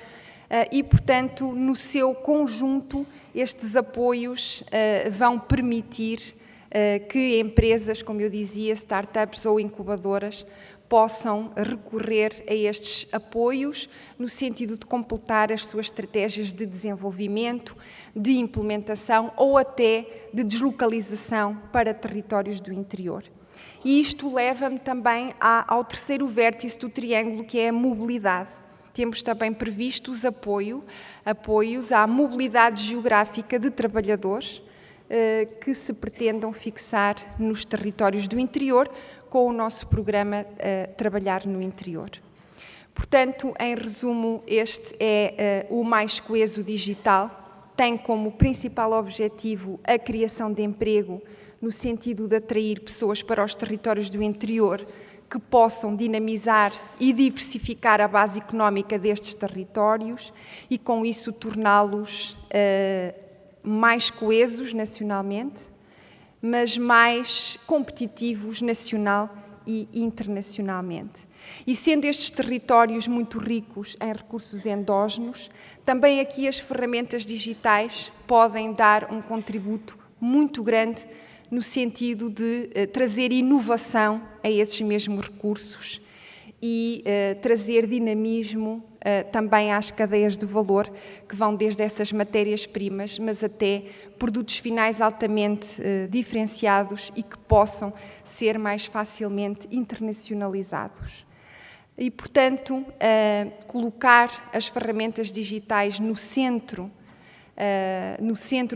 e, portanto, no seu conjunto, estes apoios vão permitir que empresas, como eu dizia, startups ou incubadoras, possam recorrer a estes apoios no sentido de completar as suas estratégias de desenvolvimento, de implementação ou até de deslocalização para territórios do interior. E isto leva-me também ao terceiro vértice do triângulo, que é a mobilidade. Temos também previstos apoios à mobilidade geográfica de trabalhadores, que se pretendam fixar nos territórios do interior com o nosso programa Trabalhar no Interior. Portanto, em resumo, este é o Mais Coeso Digital, tem como principal objetivo a criação de emprego no sentido de atrair pessoas para os territórios do interior que possam dinamizar e diversificar a base económica destes territórios e com isso torná-los mais coesos nacionalmente, mas mais competitivos nacional e internacionalmente. E sendo estes territórios muito ricos em recursos endógenos, também aqui as ferramentas digitais podem dar um contributo muito grande no sentido de trazer inovação a esses mesmos recursos e trazer dinamismo também às cadeias de valor, que vão desde essas matérias-primas, mas até produtos finais altamente diferenciados e que possam ser mais facilmente internacionalizados. E, portanto, colocar as ferramentas digitais no centro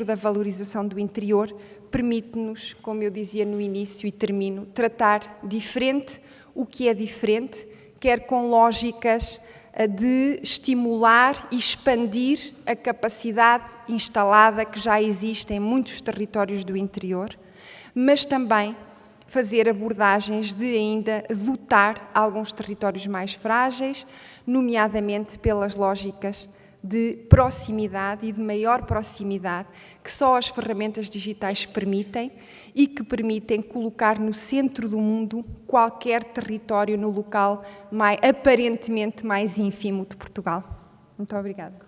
da valorização do interior permite-nos, como eu dizia no início e termino, tratar diferente o que é diferente, quer com lógicas de estimular e expandir a capacidade instalada que já existe em muitos territórios do interior, mas também fazer abordagens de ainda dotar alguns territórios mais frágeis, nomeadamente pelas lógicas de proximidade e de maior proximidade que só as ferramentas digitais permitem e que permitem colocar no centro do mundo qualquer território no local aparentemente mais ínfimo de Portugal. Muito obrigada.